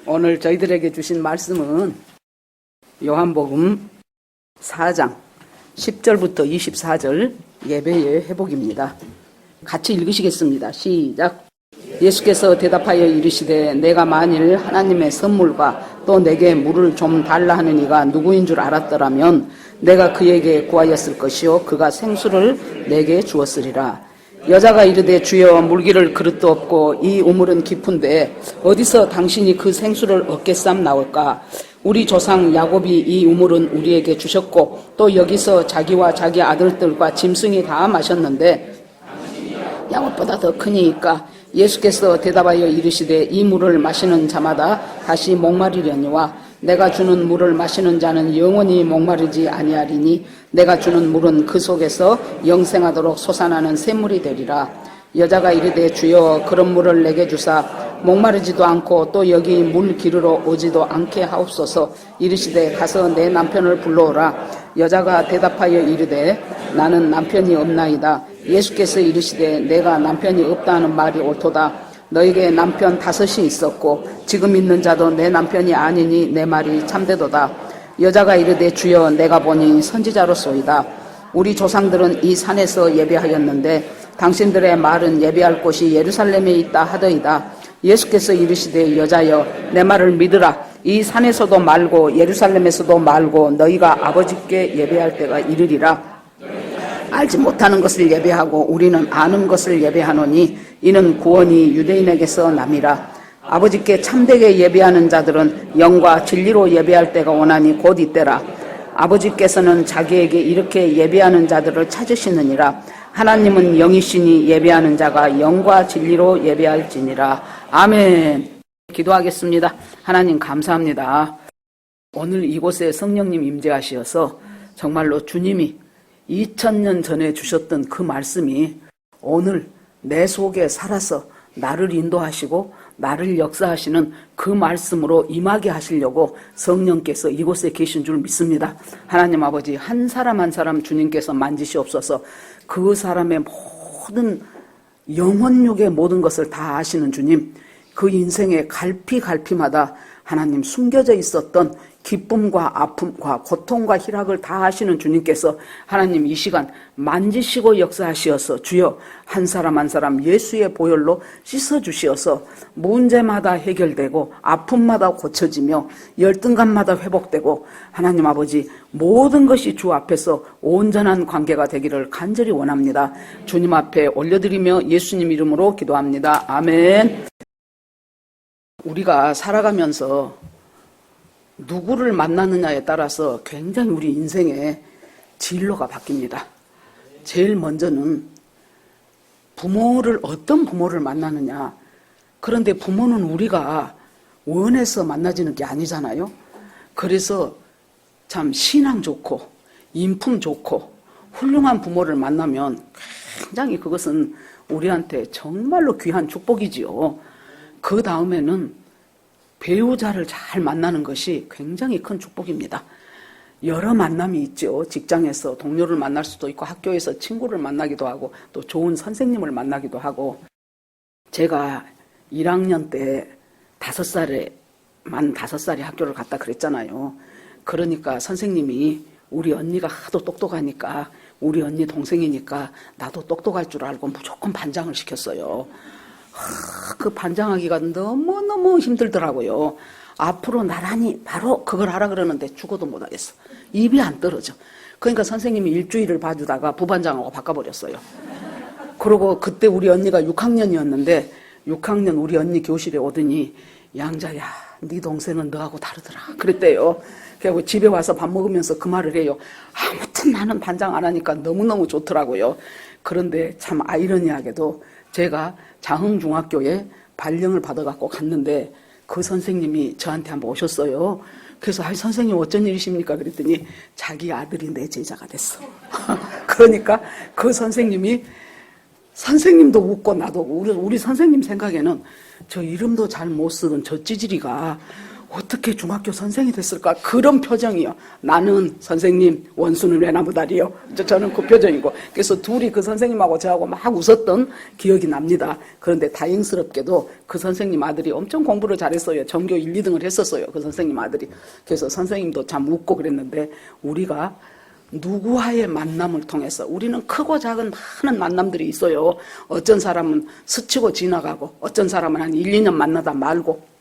오늘 저희들에게 주신 말씀은 요한복음 4장 10절부터 24절 예배의 회복입니다. 같이 읽으시겠습니다. 시작. 예수께서 대답하여 이르시되 내가 만일 하나님의 선물과 또 내게 물을 좀 달라 하는 이가 누구인 줄 알았더라면 내가 그에게 구하였을 것이요 그가 생수를 내게 주었으리라. 여자가 이르되 주여 물기를 그릇도 없고 이 우물은 깊은데 어디서 당신이 그 생수를 얻겠삼나올까? 우리 조상 야곱이 이 우물은 우리에게 주셨고 또 여기서 자기와 자기 아들들과 짐승이 다 마셨는데 야곱보다 더 크니까. 예수께서 대답하여 이르시되 이 물을 마시는 자마다 다시 목마르려니와 내가 주는 물을 마시는 자는 영원히 목마르지 아니하리니 내가 주는 물은 그 속에서 영생하도록 솟아나는 샘물이 되리라. 여자가 이르되 주여 그런 물을 내게 주사 목마르지도 않고 또 여기 물 기르러 오지도 않게 하옵소서. 이르시되 가서 내 남편을 불러오라. 여자가 대답하여 이르되 나는 남편이 없나이다. 예수께서 이르시되 내가 남편이 없다는 말이 옳도다. 너에게 남편 5이 있었고 지금 있는 자도 내 남편이 아니니 내 말이 참되도다. 여자가 이르되 주여 내가 보니 선지자로소이다. 우리 조상들은 이 산에서 예배하였는데 당신들의 말은 예배할 곳이 예루살렘에 있다 하더이다. 예수께서 이르시되 여자여 내 말을 믿으라. 이 산에서도 말고 예루살렘에서도 말고 너희가 아버지께 예배할 때가 이르리라. 알지 못하는 것을 예배하고 우리는 아는 것을 예배하노니 이는 구원이 유대인에게서 남이라. 아버지께 참되게 예배하는 자들은 영과 진리로 예배할 때가 오나니 곧 이때라. 아버지께서는 자기에게 이렇게 예배하는 자들을 찾으시느니라. 하나님은 영이시니 예배하는 자가 영과 진리로 예배할지니라. 아멘. 기도하겠습니다. 하나님 감사합니다. 오늘 이곳에 성령님 임재하시어서 정말로 주님이 2000년 전에 주셨던 그 말씀이 오늘 내 속에 살아서 나를 인도하시고 나를 역사하시는 그 말씀으로 임하게 하시려고 성령께서 이곳에 계신 줄 믿습니다. 하나님 아버지 한 사람 한 사람 주님께서 만지시옵소서. 그 사람의 모든 영혼육의 모든 것을 다 아시는 주님, 그 인생의 갈피마다 하나님 숨겨져 있었던 기쁨과 아픔과 고통과 희락을 다 하시는 주님께서 하나님 이 시간 만지시고 역사하시어서 주여 한 사람 한 사람 예수의 보혈로 씻어주시어서 문제마다 해결되고 아픔마다 고쳐지며 열등감마다 회복되고 하나님 아버지 모든 것이 주 앞에서 온전한 관계가 되기를 간절히 원합니다. 주님 앞에 올려드리며 예수님 이름으로 기도합니다. 아멘. 우리가 살아가면서 누구를 만나느냐에 따라서 굉장히 우리 인생의 진로가 바뀝니다. 제일 먼저는 어떤 부모를 만나느냐. 그런데 부모는 우리가 원해서 만나지는 게 아니잖아요. 그래서 참 신앙 좋고 인품 좋고 훌륭한 부모를 만나면 굉장히 그것은 우리한테 정말로 귀한 축복이지요. 그 다음에는 배우자를 잘 만나는 것이 굉장히 큰 축복입니다. 여러 만남이 있죠. 직장에서 동료를 만날 수도 있고 학교에서 친구를 만나기도 하고 또 좋은 선생님을 만나기도 하고. 제가 1학년 때 5살에 학교를 갔다 그랬잖아요. 그러니까 선생님이 우리 언니가 하도 똑똑하니까 우리 언니 동생이니까 나도 똑똑할 줄 알고 무조건 반장을 시켰어요. 그 반장하기가 너무너무 힘들더라고요. 앞으로 나란히 바로 그걸 하라 그러는데 죽어도 못하겠어. 입이 안 떨어져. 그러니까 선생님이 일주일을 봐주다가 부반장하고 바꿔버렸어요. 그리고 그때 우리 언니가 6학년이었는데 6학년 우리 언니 교실에 오더니 양자야 네 동생은 너하고 다르더라 그랬대요. 그리고 집에 와서 밥 먹으면서 그 말을 해요. 아무튼 나는 반장 안 하니까 너무너무 좋더라고요. 그런데 참 아이러니하게도 제가 장흥중학교에 발령을 받아갖고 갔는데 그 선생님이 저한테 한번 오셨어요. 그래서 선생님 어쩐 일이십니까? 그랬더니 자기 아들이 내 제자가 됐어. 그러니까 그 선생님도 웃고 나도 웃고 우리 선생님 생각에는 저 이름도 잘 못 쓰던 저 찌질이가 어떻게 중학교 선생이 됐을까? 그런 표정이요. 나는 선생님, 원수는 외나무다리요. 저는 그 표정이고. 그래서 둘이 그 선생님하고 저하고 막 웃었던 기억이 납니다. 그런데 다행스럽게도 그 선생님 아들이 엄청 공부를 잘했어요. 전교 1, 2등을 했었어요. 그 선생님 아들이. 그래서 선생님도 참 웃고 그랬는데, 우리가 누구와의 만남을 통해서, 우리는 크고 작은 많은 만남들이 있어요. 어떤 사람은 스치고 지나가고, 어떤 사람은 한 1, 2년 만나다 말고,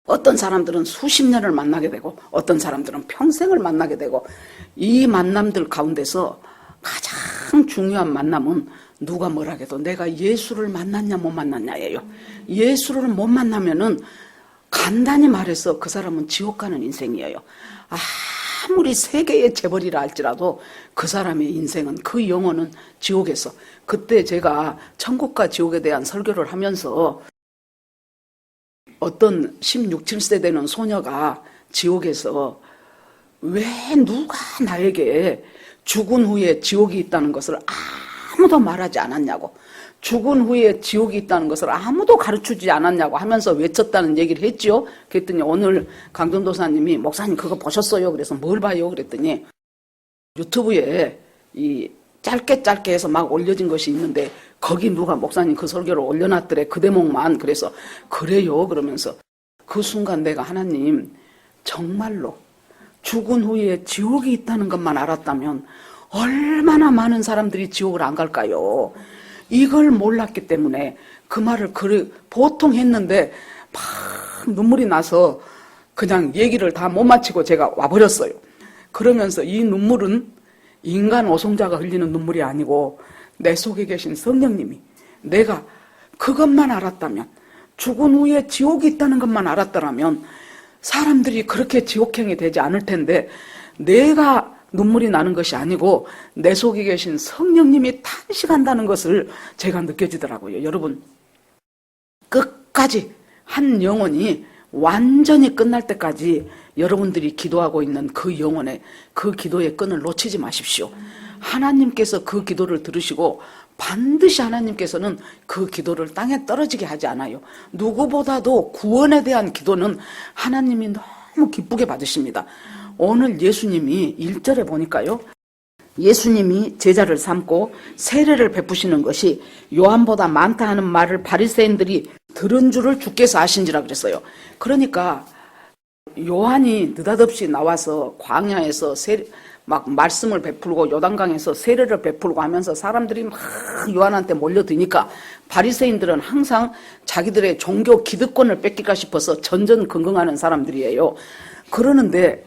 어떤 사람들은 수십 년을 만나게 되고, 어떤 사람들은 평생을 만나게 되고, 이 만남들 가운데서 가장 중요한 만남은 누가 뭐라 해도 내가 예수를 만났냐 못 만났냐예요. 예수를 못 만나면은 간단히 말해서 그 사람은 지옥 가는 인생이에요. 아무리 세계의 재벌이라 할지라도 그 사람의 인생은, 그 영혼은 지옥에서. 그때 제가 천국과 지옥에 대한 설교를 하면서 어떤 16, 17세 되는 소녀가 지옥에서 왜 누가 나에게 죽은 후에 지옥이 있다는 것을 아무도 말하지 않았냐고, 죽은 후에 지옥이 있다는 것을 아무도 가르쳐주지 않았냐고 하면서 외쳤다는 얘기를 했죠. 그랬더니 오늘 강전도사님이 목사님 그거 보셨어요? 그래서 뭘 봐요? 그랬더니 유튜브에 이 짧게 해서 막 올려진 것이 있는데 거기 누가 목사님 그 설교를 올려놨더래, 그 대목만. 그래서 그래요 그러면서 그 순간 내가 하나님, 정말로 죽은 후에 지옥이 있다는 것만 알았다면 얼마나 많은 사람들이 지옥을 안 갈까요? 이걸 몰랐기 때문에 그 말을 보통 했는데 막 눈물이 나서 그냥 얘기를 다 못 마치고 제가 와버렸어요. 그러면서 이 눈물은 인간 오송자가 흘리는 눈물이 아니고 내 속에 계신 성령님이, 내가 그것만 알았다면, 죽은 후에 지옥이 있다는 것만 알았더라면 사람들이 그렇게 지옥행이 되지 않을 텐데, 내가 눈물이 나는 것이 아니고 내 속에 계신 성령님이 탄식한다는 것을 제가 느껴지더라고요. 여러분, 끝까지 한 영혼이 완전히 끝날 때까지 여러분들이 기도하고 있는 그 영혼의 그 기도의 끈을 놓치지 마십시오. 하나님께서 그 기도를 들으시고 반드시 하나님께서는 그 기도를 땅에 떨어지게 하지 않아요. 누구보다도 구원에 대한 기도는 하나님이 너무 기쁘게 받으십니다. 오늘 예수님이 1절에 보니까요, 예수님이 제자를 삼고 세례를 베푸시는 것이 요한보다 많다 하는 말을 바리새인들이 들은 줄을 주께서 아신지라 그랬어요. 그러니까 요한이 느닷없이 나와서 광야에서 막 말씀을 베풀고 요단강에서 세례를 베풀고 하면서 사람들이 막 요한한테 몰려드니까 바리새인들은 항상 자기들의 종교 기득권을 뺏길까 싶어서 전전긍긍하는 사람들이에요. 그러는데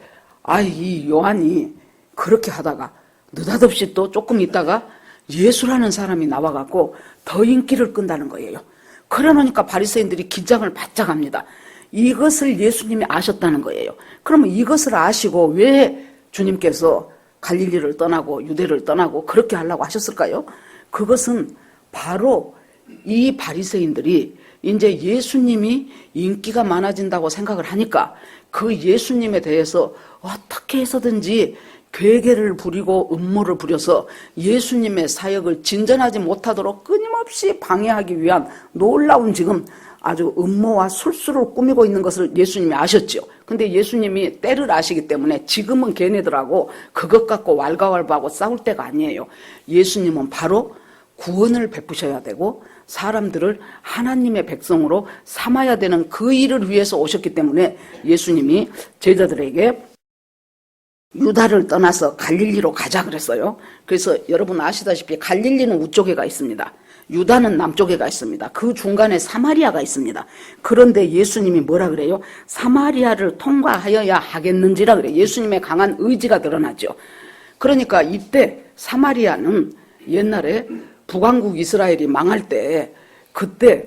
이 요한이 그렇게 하다가 느닷없이 또 조금 있다가 예수라는 사람이 나와갖고 더 인기를 끈다는 거예요. 그러니까 바리새인들이 긴장을 바짝 합니다. 이것을 예수님이 아셨다는 거예요. 그러면 이것을 아시고 왜 주님께서 갈릴리를 떠나고 유대를 떠나고 그렇게 하려고 하셨을까요? 그것은 바로 이 바리새인들이 이제 예수님이 인기가 많아진다고 생각을 하니까 그 예수님에 대해서 어떻게 해서든지 괴계를 부리고 음모를 부려서 예수님의 사역을 진전하지 못하도록 끊임없이 방해하기 위한 놀라운 지금 아주 음모와 술수를 꾸미고 있는 것을 예수님이 아셨죠. 근데 예수님이 때를 아시기 때문에 지금은 걔네들하고 그것 갖고 왈가왈부하고 싸울 때가 아니에요. 예수님은 바로 구원을 베푸셔야 되고 사람들을 하나님의 백성으로 삼아야 되는 그 일을 위해서 오셨기 때문에 예수님이 제자들에게 유다를 떠나서 갈릴리로 가자 그랬어요. 그래서 여러분 아시다시피 갈릴리는 우쪽에가 있습니다. 유다는 남쪽에가 있습니다. 그 중간에 사마리아가 있습니다. 그런데 예수님이 뭐라 그래요? 사마리아를 통과하여야 하겠는지라 그래요. 예수님의 강한 의지가 드러나죠. 그러니까 이때 사마리아는 옛날에 북왕국 이스라엘이 망할 때 그때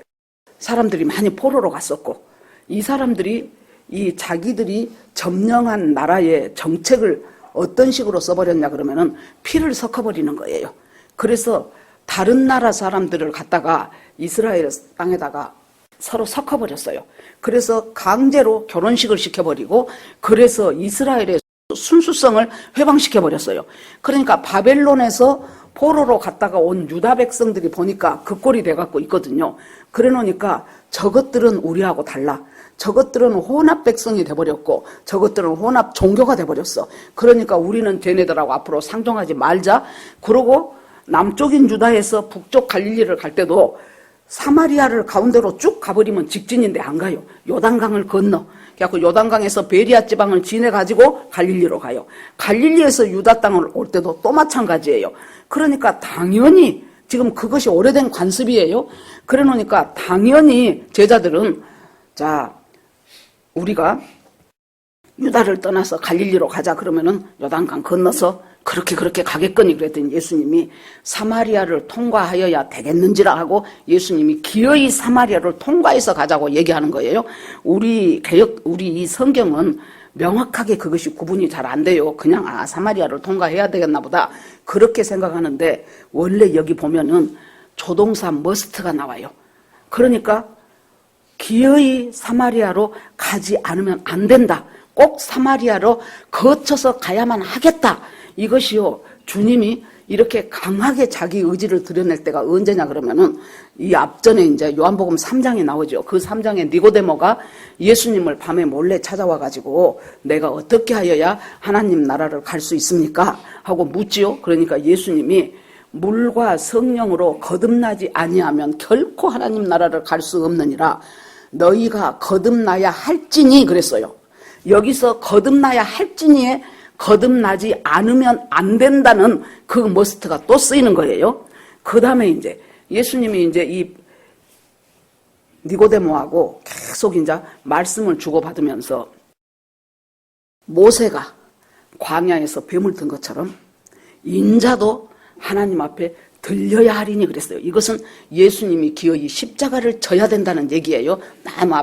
사람들이 많이 포로로 갔었고 이 사람들이 이 자기들이 점령한 나라의 정책을 어떤 식으로 써버렸냐 그러면은 피를 섞어버리는 거예요. 그래서 다른 나라 사람들을 갖다가 이스라엘 땅에다가 서로 섞어버렸어요. 그래서 강제로 결혼식을 시켜버리고 그래서 이스라엘의 순수성을 회방시켜버렸어요. 그러니까 바벨론에서 포로로 갔다가 온 유다 백성들이 보니까 그 꼴이 돼갖고 있거든요. 그래 놓으니까 저것들은 우리하고 달라. 저것들은 혼합 백성이 돼버렸고 저것들은 혼합 종교가 돼버렸어. 그러니까 우리는 쟤네들하고 앞으로 상종하지 말자. 그러고 남쪽인 유다에서 북쪽 갈릴리를 갈 때도 사마리아를 가운데로 쭉 가버리면 직진인데 안 가요. 요단강을 건너. 그래갖고 요단강에서 베리아 지방을 지내가지고 갈릴리로 가요. 갈릴리에서 유다 땅을 올 때도 또 마찬가지예요. 그러니까 당연히 지금 그것이 오래된 관습이에요. 그래 놓으니까 당연히 제자들은 자, 우리가 유다를 떠나서 갈릴리로 가자 그러면은 요단강 건너서 그렇게 가겠거니 그랬더니 예수님이 사마리아를 통과하여야 되겠는지라 하고 예수님이 기어이 사마리아를 통과해서 가자고 얘기하는 거예요. 우리 이 성경은 명확하게 그것이 구분이 잘 안 돼요. 그냥 사마리아를 통과해야 되겠나 보다 그렇게 생각하는데 원래 여기 보면은 조동사 머스트가 나와요. 그러니까 기어이 사마리아로 가지 않으면 안 된다. 꼭 사마리아로 거쳐서 가야만 하겠다. 이것이요, 주님이 이렇게 강하게 자기 의지를 드러낼 때가 언제냐 그러면은 이 앞전에 이제 요한복음 3장에 나오죠. 그 3장에 니고데모가 예수님을 밤에 몰래 찾아와 가지고 내가 어떻게 하여야 하나님 나라를 갈 수 있습니까? 하고 묻지요. 그러니까 예수님이 물과 성령으로 거듭나지 아니하면 결코 하나님 나라를 갈 수 없느니라. 너희가 거듭나야 할지니 그랬어요. 여기서 거듭나야 할지니에 거듭나지 않으면 안 된다는 그 머스트가 또 쓰이는 거예요. 그 다음에 이제 예수님이 이제 이 니고데모하고 계속 이제 말씀을 주고받으면서 모세가 광야에서 뱀을 든 것처럼 인자도 하나님 앞에 들려야 하리니 그랬어요. 이것은 예수님이 기어이 십자가를 져야 된다는 얘기예요.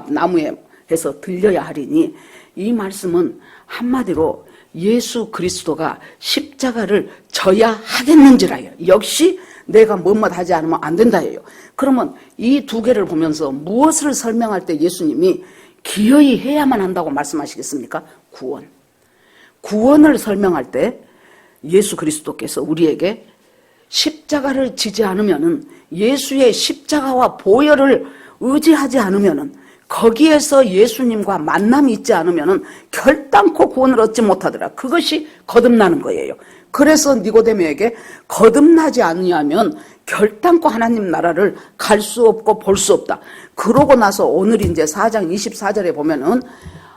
나무에 해서 들려야 하리니 이 말씀은 한마디로 예수 그리스도가 십자가를 져야 하겠는지라요. 역시 내가 뭐뭐 하지 않으면 안 된다예요. 그러면 이 두 개를 보면서 무엇을 설명할 때 예수님이 기어이 해야만 한다고 말씀하시겠습니까? 구원을 설명할 때 예수 그리스도께서 우리에게 십자가를 지지 않으면은 예수의 십자가와 보혈을 의지하지 않으면은 거기에서 예수님과 만남이 있지 않으면은 결단코 구원을 얻지 못하더라. 그것이 거듭나는 거예요. 그래서 니고데모에게 거듭나지 아니하면 결단코 하나님 나라를 갈 수 없고 볼 수 없다. 그러고 나서 오늘 이제 4장 24절에 보면은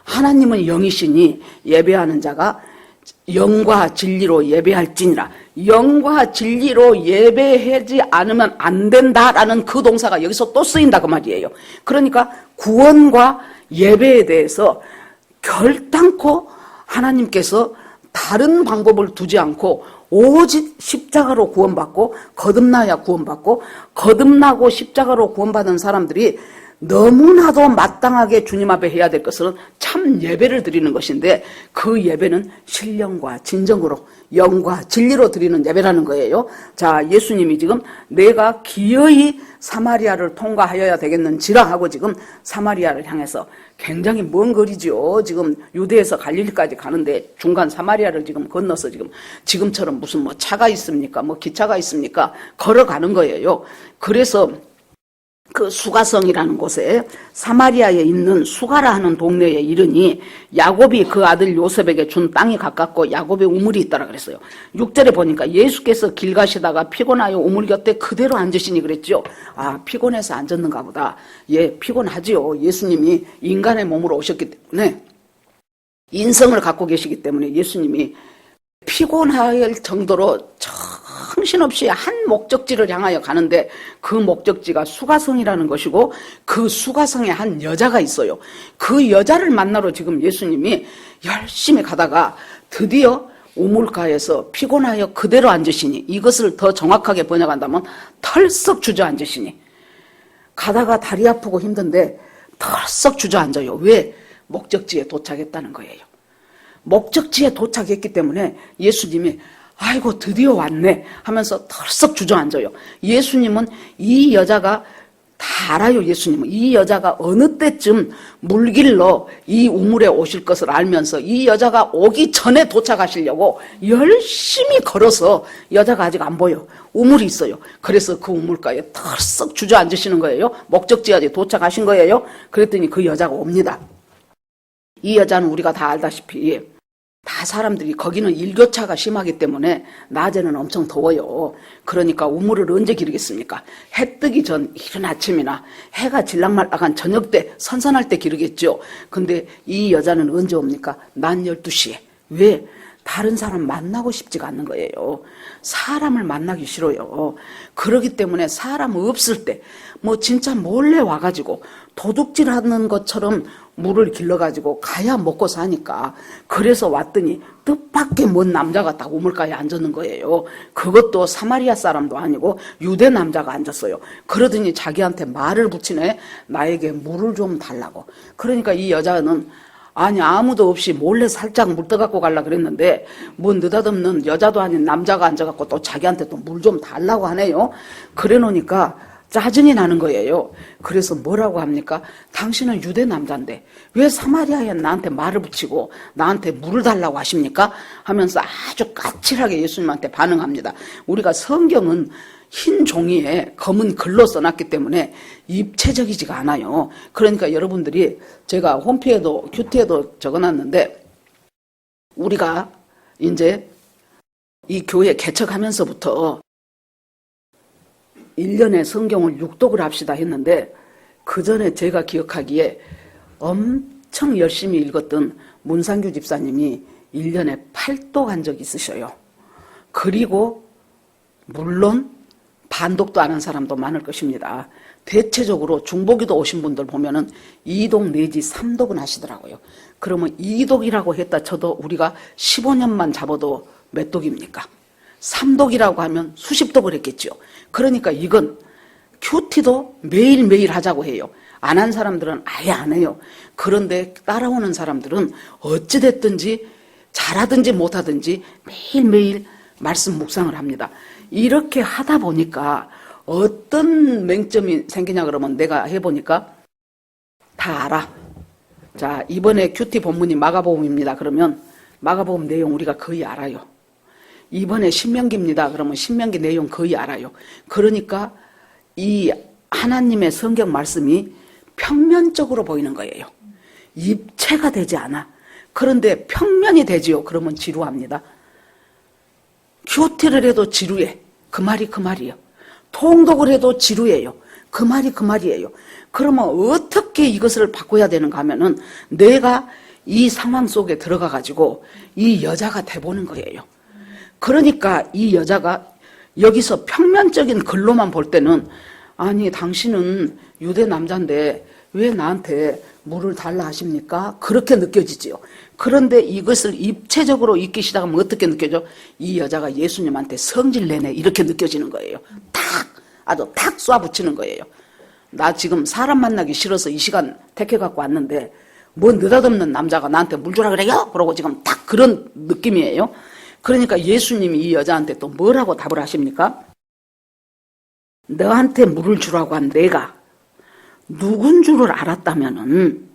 하나님은 영이시니 예배하는 자가 영과 진리로 예배할지니라. 영과 진리로 예배하지 않으면 안 된다라는 그 동사가 여기서 또 쓰인다 그 말이에요. 그러니까 구원과 예배에 대해서 결단코 하나님께서 다른 방법을 두지 않고 오직 십자가로 구원받고 거듭나야 구원받고 거듭나고 십자가로 구원받은 사람들이 너무나도 마땅하게 주님 앞에 해야 될 것은 참 예배를 드리는 것인데 그 예배는 신령과 진정으로 영과 진리로 드리는 예배라는 거예요. 자, 예수님이 지금 내가 기어이 사마리아를 통과하여야 되겠는지라 하고 지금 사마리아를 향해서 굉장히 먼 거리죠. 지금 유대에서 갈릴리까지 가는데 중간 사마리아를 지금 건너서 지금처럼 무슨 뭐 차가 있습니까? 뭐 기차가 있습니까? 걸어가는 거예요. 그래서 그 수가성이라는 곳에 사마리아에 있는 수가라 하는 동네에 이르니 야곱이 그 아들 요셉에게 준 땅이 가깝고 야곱의 우물이 있더라 그랬어요. 6절에 보니까 예수께서 길 가시다가 피곤하여 우물 곁에 그대로 앉으시니 그랬죠. 피곤해서 앉았는가 보다. 예, 피곤하지요. 예수님이 인간의 몸으로 오셨기 때문에 인성을 갖고 계시기 때문에 예수님이 피곤할 정도로 정신없이 한 목적지를 향하여 가는데 그 목적지가 수가성이라는 것이고 그 수가성에 한 여자가 있어요. 그 여자를 만나러 지금 예수님이 열심히 가다가 드디어 우물가에서 피곤하여 그대로 앉으시니 이것을 더 정확하게 번역한다면 털썩 주저앉으시니 가다가 다리 아프고 힘든데 털썩 주저앉아요. 왜? 목적지에 도착했다는 거예요. 목적지에 도착했기 때문에 예수님이 아이고 드디어 왔네 하면서 털썩 주저앉아요. 예수님은 이 여자가 다 알아요. 예수님은 이 여자가 어느 때쯤 물길로 이 우물에 오실 것을 알면서 이 여자가 오기 전에 도착하시려고 열심히 걸어서, 여자가 아직 안 보여, 우물이 있어요. 그래서 그 우물가에 털썩 주저앉으시는 거예요. 목적지까지 도착하신 거예요. 그랬더니 그 여자가 옵니다. 이 여자는 우리가 다 알다시피 다 사람들이, 거기는 일교차가 심하기 때문에 낮에는 엄청 더워요. 그러니까 우물을 언제 기르겠습니까? 해 뜨기 전 이른 아침이나 해가 질락말락한 저녁 때, 선선할 때 기르겠죠. 근데 이 여자는 언제 옵니까? 낮 12시에. 왜? 다른 사람 만나고 싶지가 않는 거예요. 사람을 만나기 싫어요. 그러기 때문에 사람 없을 때 뭐 진짜 몰래 와가지고 도둑질하는 것처럼 물을 길러가지고 가야 먹고 사니까, 그래서 왔더니 뜻밖의 먼 남자가 딱 우물가에 앉았는 거예요. 그것도 사마리아 사람도 아니고 유대 남자가 앉았어요. 그러더니 자기한테 말을 붙이네. 나에게 물을 좀 달라고. 그러니까 이 여자는 아니 아무도 없이 몰래 살짝 물 떠갖고 가려고 그랬는데, 뭐 느닷없는 여자도 아닌 남자가 앉아갖고 또 자기한테 또 물 좀 달라고 하네요. 그래 놓으니까 짜증이 나는 거예요. 그래서 뭐라고 합니까? 당신은 유대 남자인데 왜 사마리아에 나한테 말을 붙이고 나한테 물을 달라고 하십니까? 하면서 아주 까칠하게 예수님한테 반응합니다. 우리가 성경은 흰 종이에 검은 글로 써놨기 때문에 입체적이지가 않아요. 그러니까 여러분들이, 제가 홈피에도 큐티에도 적어놨는데, 우리가 이제 이 교회 개척하면서부터 1년에 성경을 6독을 합시다 했는데, 그 전에 제가 기억하기에 엄청 열심히 읽었던 문상규 집사님이 1년에 8독 한 적이 있으셔요. 그리고 물론 반독도 안 한 사람도 많을 것입니다. 대체적으로 중보기도 오신 분들 보면은 2독 내지 3독은 하시더라고요. 그러면 2독이라고 했다 쳐도 우리가 15년만 잡아도 몇 독입니까? 3독이라고 하면 수십 독을 했겠죠. 그러니까 이건 큐티도 매일매일 하자고 해요. 안 한 사람들은 아예 안 해요. 그런데 따라오는 사람들은 어찌됐든지 잘하든지 못하든지 매일매일 말씀 묵상을 합니다. 이렇게 하다 보니까 어떤 맹점이 생기냐 그러면, 내가 해보니까 다 알아. 자, 이번에 큐티 본문이 마가복음입니다. 그러면 마가복음 내용 우리가 거의 알아요. 이번에 신명기입니다. 그러면 신명기 내용 거의 알아요. 그러니까 이 하나님의 성경 말씀이 평면적으로 보이는 거예요. 입체가 되지 않아. 그런데 평면이 되지요. 그러면 지루합니다. 큐티를 해도 지루해. 그 말이 그 말이에요. 통독을 해도 지루해요. 그 말이 그 말이에요. 그러면 어떻게 이것을 바꿔야 되는가 하면은, 내가 이 상황 속에 들어가 가지고 이 여자가 돼보는 거예요. 그러니까 이 여자가 여기서 평면적인 글로만 볼 때는, 아니 당신은 유대 남자인데 왜 나한테 물을 달라 하십니까? 그렇게 느껴지지요. 그런데 이것을 입체적으로 읽기 시작하면 어떻게 느껴져? 이 여자가 예수님한테 성질 내네, 이렇게 느껴지는 거예요. 아주 탁 쏴붙이는 거예요. 나 지금 사람 만나기 싫어서 이 시간 택해갖고 왔는데 뭐 느닷없는 남자가 나한테 물 주라 그래요? 그러고 지금 딱 그런 느낌이에요. 그러니까 예수님이 이 여자한테 또 뭐라고 답을 하십니까? 너한테 물을 주라고 한 내가 누군 줄을 알았다면은,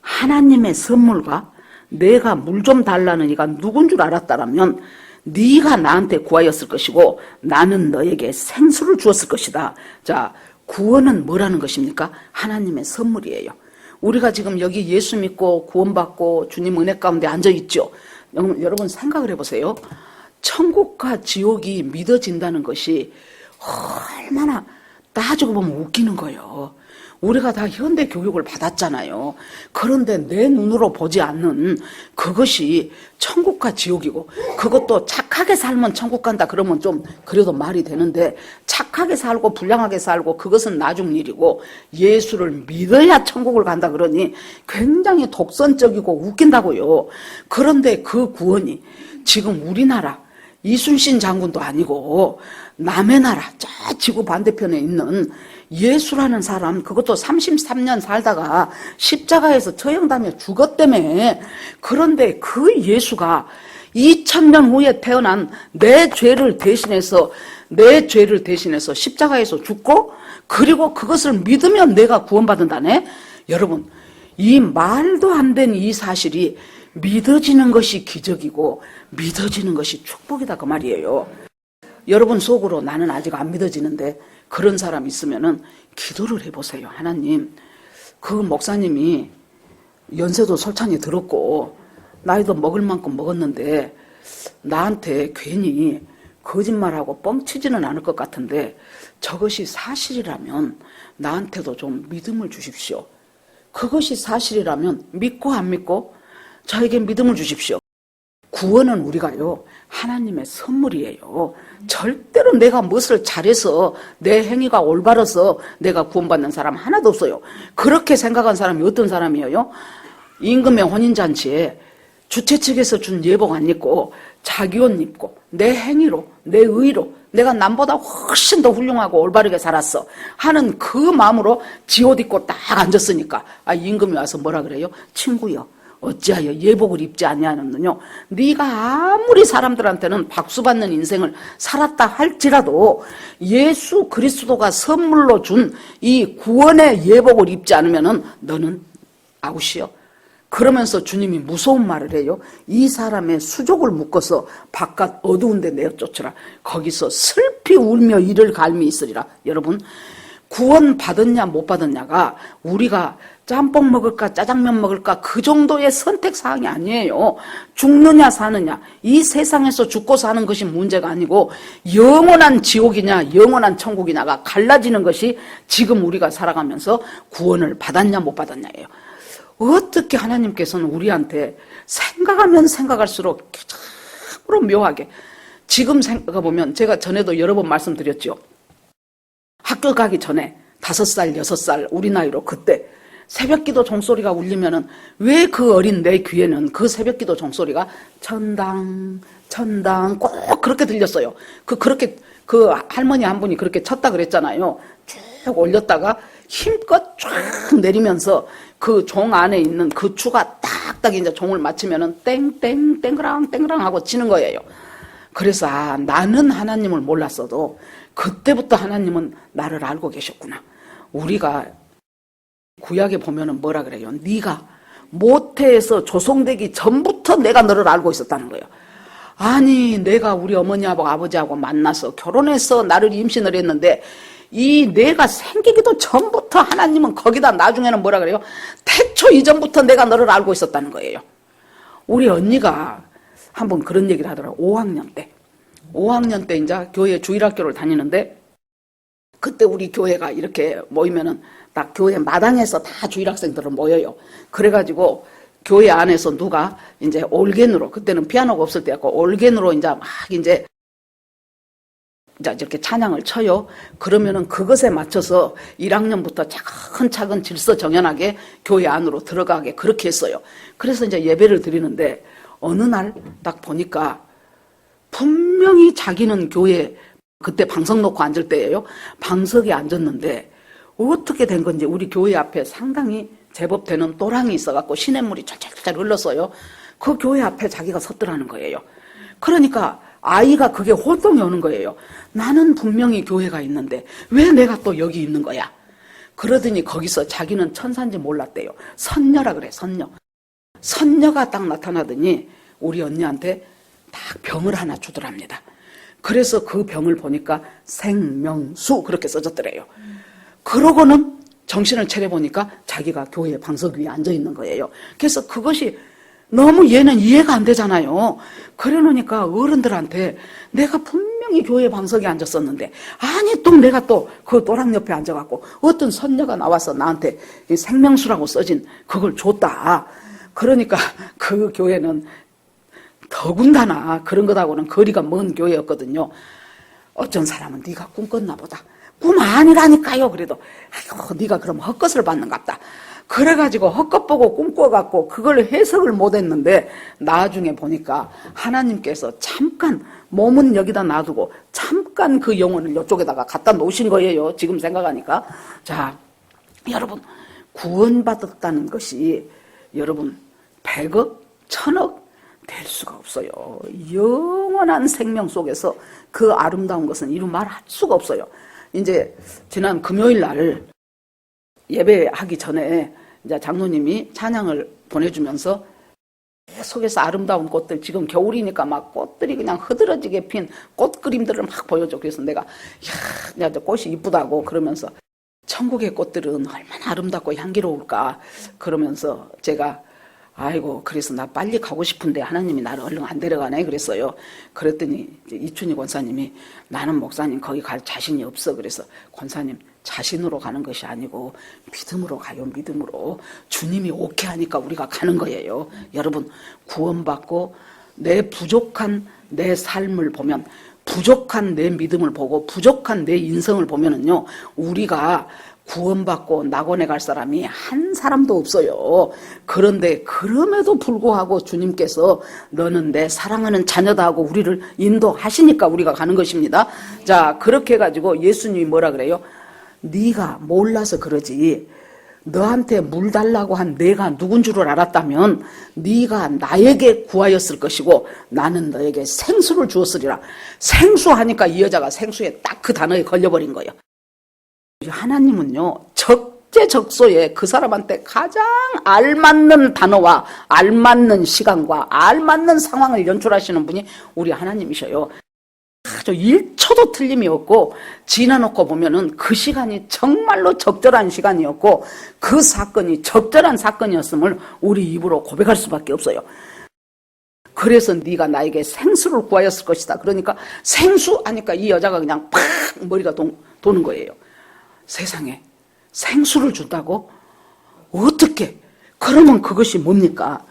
하나님의 선물과 내가 물 좀 달라는 이가 누군 줄 알았다라면 네가 나한테 구하였을 것이고 나는 너에게 생수를 주었을 것이다. 자, 구원은 뭐라는 것입니까? 하나님의 선물이에요. 우리가 지금 여기 예수 믿고 구원받고 주님 은혜 가운데 앉아있죠. 여러분 생각을 해보세요. 천국과 지옥이 믿어진다는 것이 얼마나 따지고 보면 웃기는 거예요. 우리가 다 현대 교육을 받았잖아요. 그런데 내 눈으로 보지 않는 그것이 천국과 지옥이고, 그것도 착하게 살면 천국 간다 그러면 좀 그래도 말이 되는데, 착하게 살고 불량하게 살고 그것은 나중 일이고, 예수를 믿어야 천국을 간다 그러니 굉장히 독선적이고 웃긴다고요. 그런데 그 구원이 지금 우리나라 이순신 장군도 아니고 남의 나라 저 지구 반대편에 있는 예수라는 사람, 그것도 33년 살다가 십자가에서 처형당해 죽었다며. 그런데 그 예수가 2000년 후에 태어난 내 죄를 대신해서 십자가에서 죽고, 그리고 그것을 믿으면 내가 구원받는다네. 여러분, 이 말도 안 되는 이 사실이 믿어지는 것이 기적이고 믿어지는 것이 축복이다 그 말이에요. 여러분 속으로 나는 아직 안 믿어지는데 그런 사람 있으면은 기도를 해보세요. 하나님, 그 목사님이 연세도 솔찬히 들었고 나이도 먹을 만큼 먹었는데 나한테 괜히 거짓말하고 뻥치지는 않을 것 같은데 저것이 사실이라면 나한테도 좀 믿음을 주십시오. 그것이 사실이라면 믿고 안 믿고 저에게 믿음을 주십시오. 구원은 우리가요, 하나님의 선물이에요. 절대로 내가 무엇을 잘해서 내 행위가 올바라서 내가 구원받는 사람 하나도 없어요. 그렇게 생각한 사람이 어떤 사람이에요? 임금의 혼인잔치에 주최 측에서 준 예복 안 입고 자기 옷 입고 내 행위로 내 의로 내가 남보다 훨씬 더 훌륭하고 올바르게 살았어 하는 그 마음으로 지 옷 입고 딱 앉았으니까 임금이 와서 뭐라 그래요? 친구여, 어찌하여 예복을 입지 아니하느냐? 네가 아무리 사람들한테는 박수 받는 인생을 살았다 할지라도 예수 그리스도가 선물로 준 이 구원의 예복을 입지 않으면은 너는 아웃이요. 그러면서 주님이 무서운 말을 해요. 이 사람의 수족을 묶어서 바깥 어두운 데 내어쫓으라. 거기서 슬피 울며 이를 갈미 있으리라. 여러분, 구원 받았냐 못 받았냐가 우리가 짬뽕 먹을까 짜장면 먹을까 그 정도의 선택사항이 아니에요. 죽느냐 사느냐, 이 세상에서 죽고 사는 것이 문제가 아니고 영원한 지옥이냐 영원한 천국이냐가 갈라지는 것이 지금 우리가 살아가면서 구원을 받았냐 못 받았냐예요. 어떻게 하나님께서는 우리한테 생각하면 생각할수록 참으로 묘하게, 지금 생각해보면 제가 전에도 여러 번 말씀드렸죠. 학교 가기 전에 5살, 6살 우리 나이로 그때 새벽기도 종소리가 울리면은 왜 그 어린 내 귀에는 그 새벽기도 종소리가 천당 천당 꼭 그렇게 들렸어요. 그렇게 그 할머니 한 분이 그렇게 쳤다 그랬잖아요. 쭉 올렸다가 힘껏 쫙 내리면서 그 종 안에 있는 그 추가 딱딱 이제 종을 맞추면은 땡땡 땡그랑 땡그랑 하고 치는 거예요. 그래서 나는 하나님을 몰랐어도 그때부터 하나님은 나를 알고 계셨구나. 우리가 구약에 보면은 뭐라 그래요? 네가 모태에서 조성되기 전부터 내가 너를 알고 있었다는 거예요. 아니, 내가 우리 어머니하고 아버지하고 만나서 결혼해서 나를 임신을 했는데 이 내가 생기기도 전부터 하나님은 거기다 나중에는 뭐라 그래요? 태초 이전부터 내가 너를 알고 있었다는 거예요. 우리 언니가 한번 그런 얘기를 하더라고요. 5학년 때 이제 교회 주일학교를 다니는데 그때 우리 교회가 이렇게 모이면은 딱 교회 마당에서 다 주일학생들을 모여요. 그래가지고 교회 안에서 누가 이제 올겐으로, 그때는 피아노가 없을 때였고 올겐으로 이제 막 이제 이렇게 찬양을 쳐요. 그러면은 그것에 맞춰서 1학년부터 차근차근 질서 정연하게 교회 안으로 들어가게 그렇게 했어요. 그래서 이제 예배를 드리는데 어느 날 딱 보니까 분명히 자기는 교회 그때 방석 놓고 앉을 때예요. 방석에 앉았는데 어떻게 된 건지 우리 교회 앞에 상당히 제법 되는 또랑이 있어갖고 시냇물이 찰찰찰 흘렀어요. 그 교회 앞에 자기가 섰더라는 거예요. 그러니까 아이가 그게 호통이 오는 거예요. 나는 분명히 교회가 있는데 왜 내가 또 여기 있는 거야? 그러더니 거기서 자기는 천사인지 몰랐대요. 선녀라 그래, 선녀. 선녀가 딱 나타나더니 우리 언니한테 딱 병을 하나 주더랍니다. 그래서 그 병을 보니까 생명수 그렇게 써졌더래요. 그러고는 정신을 차려보니까 자기가 교회 방석 위에 앉아있는 거예요. 그래서 그것이 너무 얘는 이해가 안 되잖아요. 그래 놓으니까 어른들한테 내가 분명히 교회 방석에 앉았었는데 아니 또 내가 또 그 또랑 옆에 앉아갖고 어떤 선녀가 나와서 나한테 생명수라고 써진 그걸 줬다. 그러니까 그 교회는 더군다나 그런 것하고는 거리가 먼 교회였거든요. 어쩐 사람은 네가 꿈 꿨나 보다. 꿈 아니라니까요. 그래도 아이고 네가 그럼 헛것을 받는갑다. 그래가지고 헛것 보고 꿈꿔갖고 그걸 해석을 못했는데 나중에 보니까 하나님께서 잠깐 몸은 여기다 놔두고 잠깐 그 영혼을 이쪽에다가 갖다 놓으신 거예요. 지금 생각하니까. 자, 여러분 구원받았다는 것이 여러분 100억, 1000억 될 수가 없어요. 영원한 생명 속에서 그 아름다운 것은 이루 말할 수가 없어요. 이제 지난 금요일 날 예배하기 전에 이제 장로님이 찬양을 보내주면서 계속해서 아름다운 꽃들, 지금 겨울이니까 막 꽃들이 그냥 흐드러지게 핀 꽃 그림들을 막 보여줘. 그래서 내가 야, 꽃이 이쁘다고 그러면서 천국의 꽃들은 얼마나 아름답고 향기로울까 그러면서 제가 아이고 그래서 나 빨리 가고 싶은데 하나님이 나를 얼른 안 데려가네 그랬어요. 그랬더니 이춘희 권사님이 나는 목사님 거기 갈 자신이 없어. 그래서 권사님 자신으로 가는 것이 아니고 믿음으로 가요. 믿음으로. 주님이 오케이 하니까 우리가 가는 거예요. 여러분 구원받고 내 부족한 내 삶을 보면, 부족한 내 믿음을 보고 부족한 내 인성을 보면은요, 우리가 구원받고 낙원에 갈 사람이 한 사람도 없어요. 그런데 그럼에도 불구하고 주님께서 너는 내 사랑하는 자녀다 하고 우리를 인도하시니까 우리가 가는 것입니다. 자, 그렇게 해가지고 예수님이 뭐라 그래요? 네가 몰라서 그러지. 너한테 물 달라고 한 내가 누군 줄을 알았다면 네가 나에게 구하였을 것이고 나는 너에게 생수를 주었으리라. 생수하니까 이 여자가 생수에 딱 그 단어에 걸려버린 거예요. 하나님은요, 적재적소에 그 사람한테 가장 알맞는 단어와 알맞는 시간과 알맞는 상황을 연출하시는 분이 우리 하나님이셔요. 아주 1초도 틀림이 없고 지나놓고 보면은 그 시간이 정말로 적절한 시간이었고 그 사건이 적절한 사건이었음을 우리 입으로 고백할 수밖에 없어요. 그래서 네가 나에게 생수를 구하였을 것이다. 그러니까 생수 하니까 이 여자가 그냥 팍 머리가 도는 거예요. 세상에 생수를 준다고? 어떻게? 그러면 그것이 뭡니까?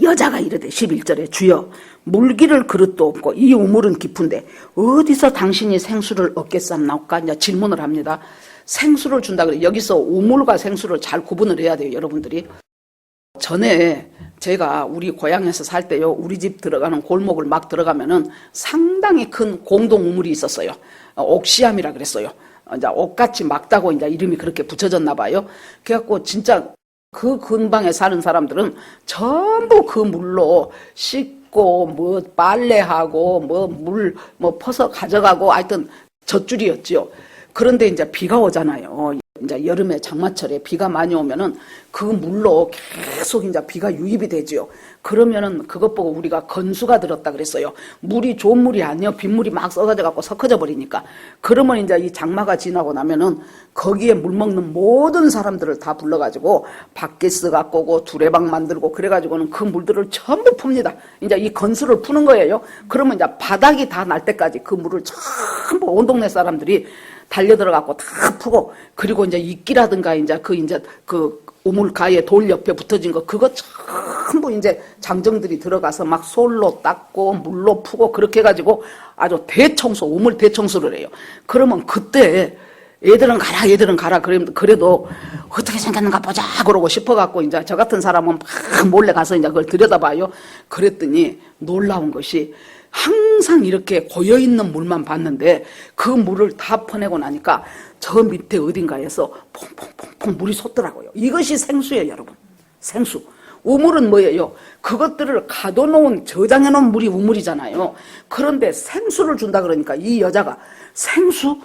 여자가 이르되 11절에 주여 물기를 그릇도 없고 이 우물은 깊은데 어디서 당신이 생수를 얻겠사옵나까? 이제 질문을 합니다. 생수를 준다 그래. 여기서 우물과 생수를 잘 구분을 해야 돼요, 여러분들이. 전에 제가 우리 고향에서 살 때요, 우리 집 들어가는 골목을 막 들어가면은 상당히 큰 공동 우물이 있었어요. 옥시암이라 그랬어요. 이제 옥같이 막다고 이제 이름이 그렇게 붙여졌나 봐요. 그래갖고 진짜 그 근방에 사는 사람들은 전부 그 물로 씻고 뭐 빨래하고 뭐 물 뭐 퍼서 가져가고 하여튼 젖줄이었지요. 그런데 이제 비가 오잖아요. 이제 여름에 장마철에 비가 많이 오면은 그 물로 계속 이제 비가 유입이 되지요. 그러면은 그것 보고 우리가 건수가 들었다 그랬어요. 물이 좋은 물이 아니요. 빗물이 막 쏟아져 갖고 섞어져 버리니까. 그러면 이제 이 장마가 지나고 나면은 거기에 물 먹는 모든 사람들을 다 불러가지고 바켓스 갖고 오고 두레박 만들고 그래가지고는 그 물들을 전부 풉니다. 이제 이 건수를 푸는 거예요. 그러면 이제 바닥이 다 날 때까지 그 물을 전부 온 동네 사람들이 달려들어갖고 다 푸고, 그리고 이제 이끼라든가 이제 그 우물가에 돌 옆에 붙어진 거 그거 전부 이제 장정들이 들어가서 막 솔로 닦고 물로 푸고 그렇게 해가지고 아주 대청소, 우물 대청소를 해요. 그러면 그때 애들은 가라 그래도 어떻게 생겼는가 보자 그러고 싶어갖고 이제 저 같은 사람은 막 몰래 가서 이제 그걸 들여다봐요. 그랬더니 놀라운 것이 항상 이렇게 고여있는 물만 봤는데 그 물을 다 퍼내고 나니까 저 밑에 어딘가에서 퐁퐁퐁퐁 물이 솟더라고요. 이것이 생수예요, 여러분. 생수. 우물은 뭐예요? 그것들을 가둬놓은, 저장해놓은 물이 우물이잖아요. 그런데 생수를 준다 그러니까 이 여자가 생수?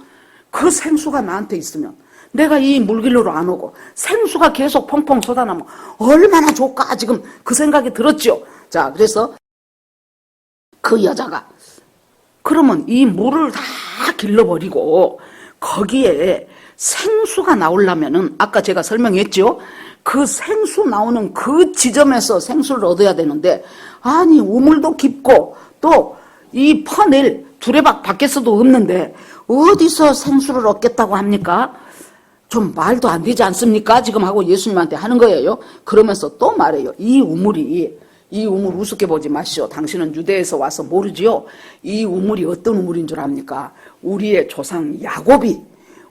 그 생수가 나한테 있으면 내가 이 물길로로 안 오고 생수가 계속 펑펑 쏟아나면 얼마나 좋을까 지금 그 생각이 들었죠. 자, 그래서 그 여자가 그러면 이 물을 다 길러버리고 거기에 생수가 나오려면은 아까 제가 설명했죠. 그 생수 나오는 그 지점에서 생수를 얻어야 되는데 아니 우물도 깊고 또 이 퍼낼 두레박 바켓스도 없는데 어디서 생수를 얻겠다고 합니까? 좀 말도 안 되지 않습니까? 지금 하고 예수님한테 하는 거예요. 그러면서 또 말해요. 이 우물 우습게 보지 마시오. 당신은 유대에서 와서 모르지요. 이 우물이 어떤 우물인 줄 압니까? 우리의 조상 야곱이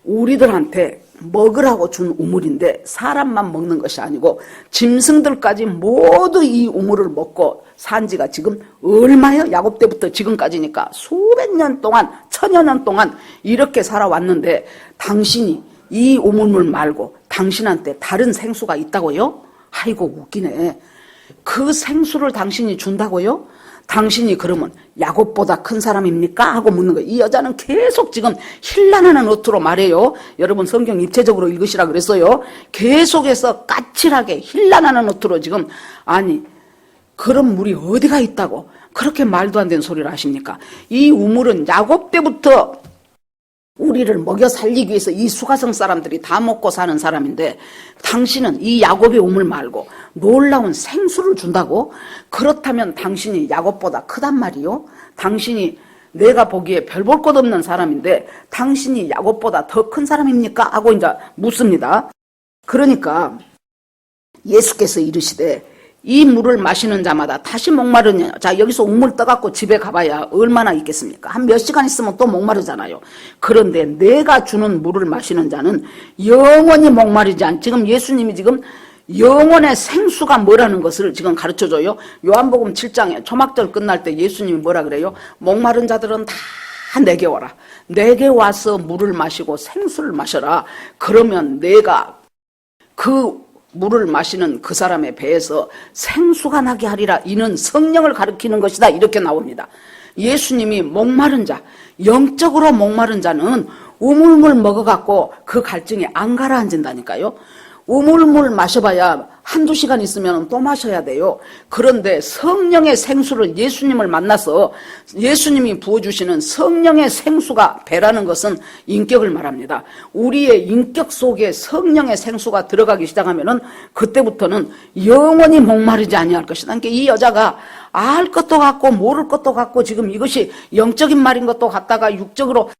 우리들한테 먹으라고 준 우물인데 사람만 먹는 것이 아니고 짐승들까지 모두 이 우물을 먹고 산 지가 지금 얼마예요? 야곱 때부터 지금까지니까 수백 년 동안, 천여 년 동안 이렇게 살아왔는데 당신이 이 우물물 말고 당신한테 다른 생수가 있다고요? 아이고 웃기네. 그 생수를 당신이 준다고요? 당신이 그러면 야곱보다 큰 사람입니까? 하고 묻는 거예요. 이 여자는 계속 지금 힐난하는 어투로 말해요. 여러분 성경 입체적으로 읽으시라 그랬어요. 계속해서 까칠하게 힐난하는 어투로 지금 아니 그런 물이 어디가 있다고 그렇게 말도 안 되는 소리를 하십니까? 이 우물은 야곱 때부터 우리를 먹여 살리기 위해서 이 수가성 사람들이 다 먹고 사는 사람인데 당신은 이 야곱의 우물 말고 놀라운 생수를 준다고? 그렇다면 당신이 야곱보다 크단 말이요? 당신이 내가 보기에 별 볼 것 없는 사람인데 당신이 야곱보다 더 큰 사람입니까? 하고 이제 묻습니다. 그러니까 예수께서 이르시되 이 물을 마시는 자마다 다시 목마르냐. 자, 여기서 우물 떠갖고 집에 가봐야 얼마나 있겠습니까? 한 몇 시간 있으면 또 목마르잖아요. 그런데 내가 주는 물을 마시는 자는 영원히 목마르지 않. 지금 예수님이 지금 영원의 생수가 뭐라는 것을 지금 가르쳐줘요. 요한복음 7장에 초막절 끝날 때 예수님이 뭐라 그래요? 목마른 자들은 다 내게 와라. 내게 와서 물을 마시고 생수를 마셔라. 그러면 내가 그 물을 마시는 그 사람의 배에서 생수가 나게 하리라. 이는 성령을 가리키는 것이다. 이렇게 나옵니다. 예수님이 목마른 자, 영적으로 목마른 자는 우물물 먹어갖고 그 갈증이 안 가라앉는다니까요. 우물물 마셔봐야 한두 시간 있으면 또 마셔야 돼요. 그런데 성령의 생수를 예수님을 만나서 예수님이 부어주시는 성령의 생수가 배라는 것은 인격을 말합니다. 우리의 인격 속에 성령의 생수가 들어가기 시작하면은 그때부터는 영원히 목마르지 아니할 것이다. 그러니까 이 여자가 알 것도 같고 모를 것도 같고 지금 이것이 영적인 말인 것도 같다가 육적으로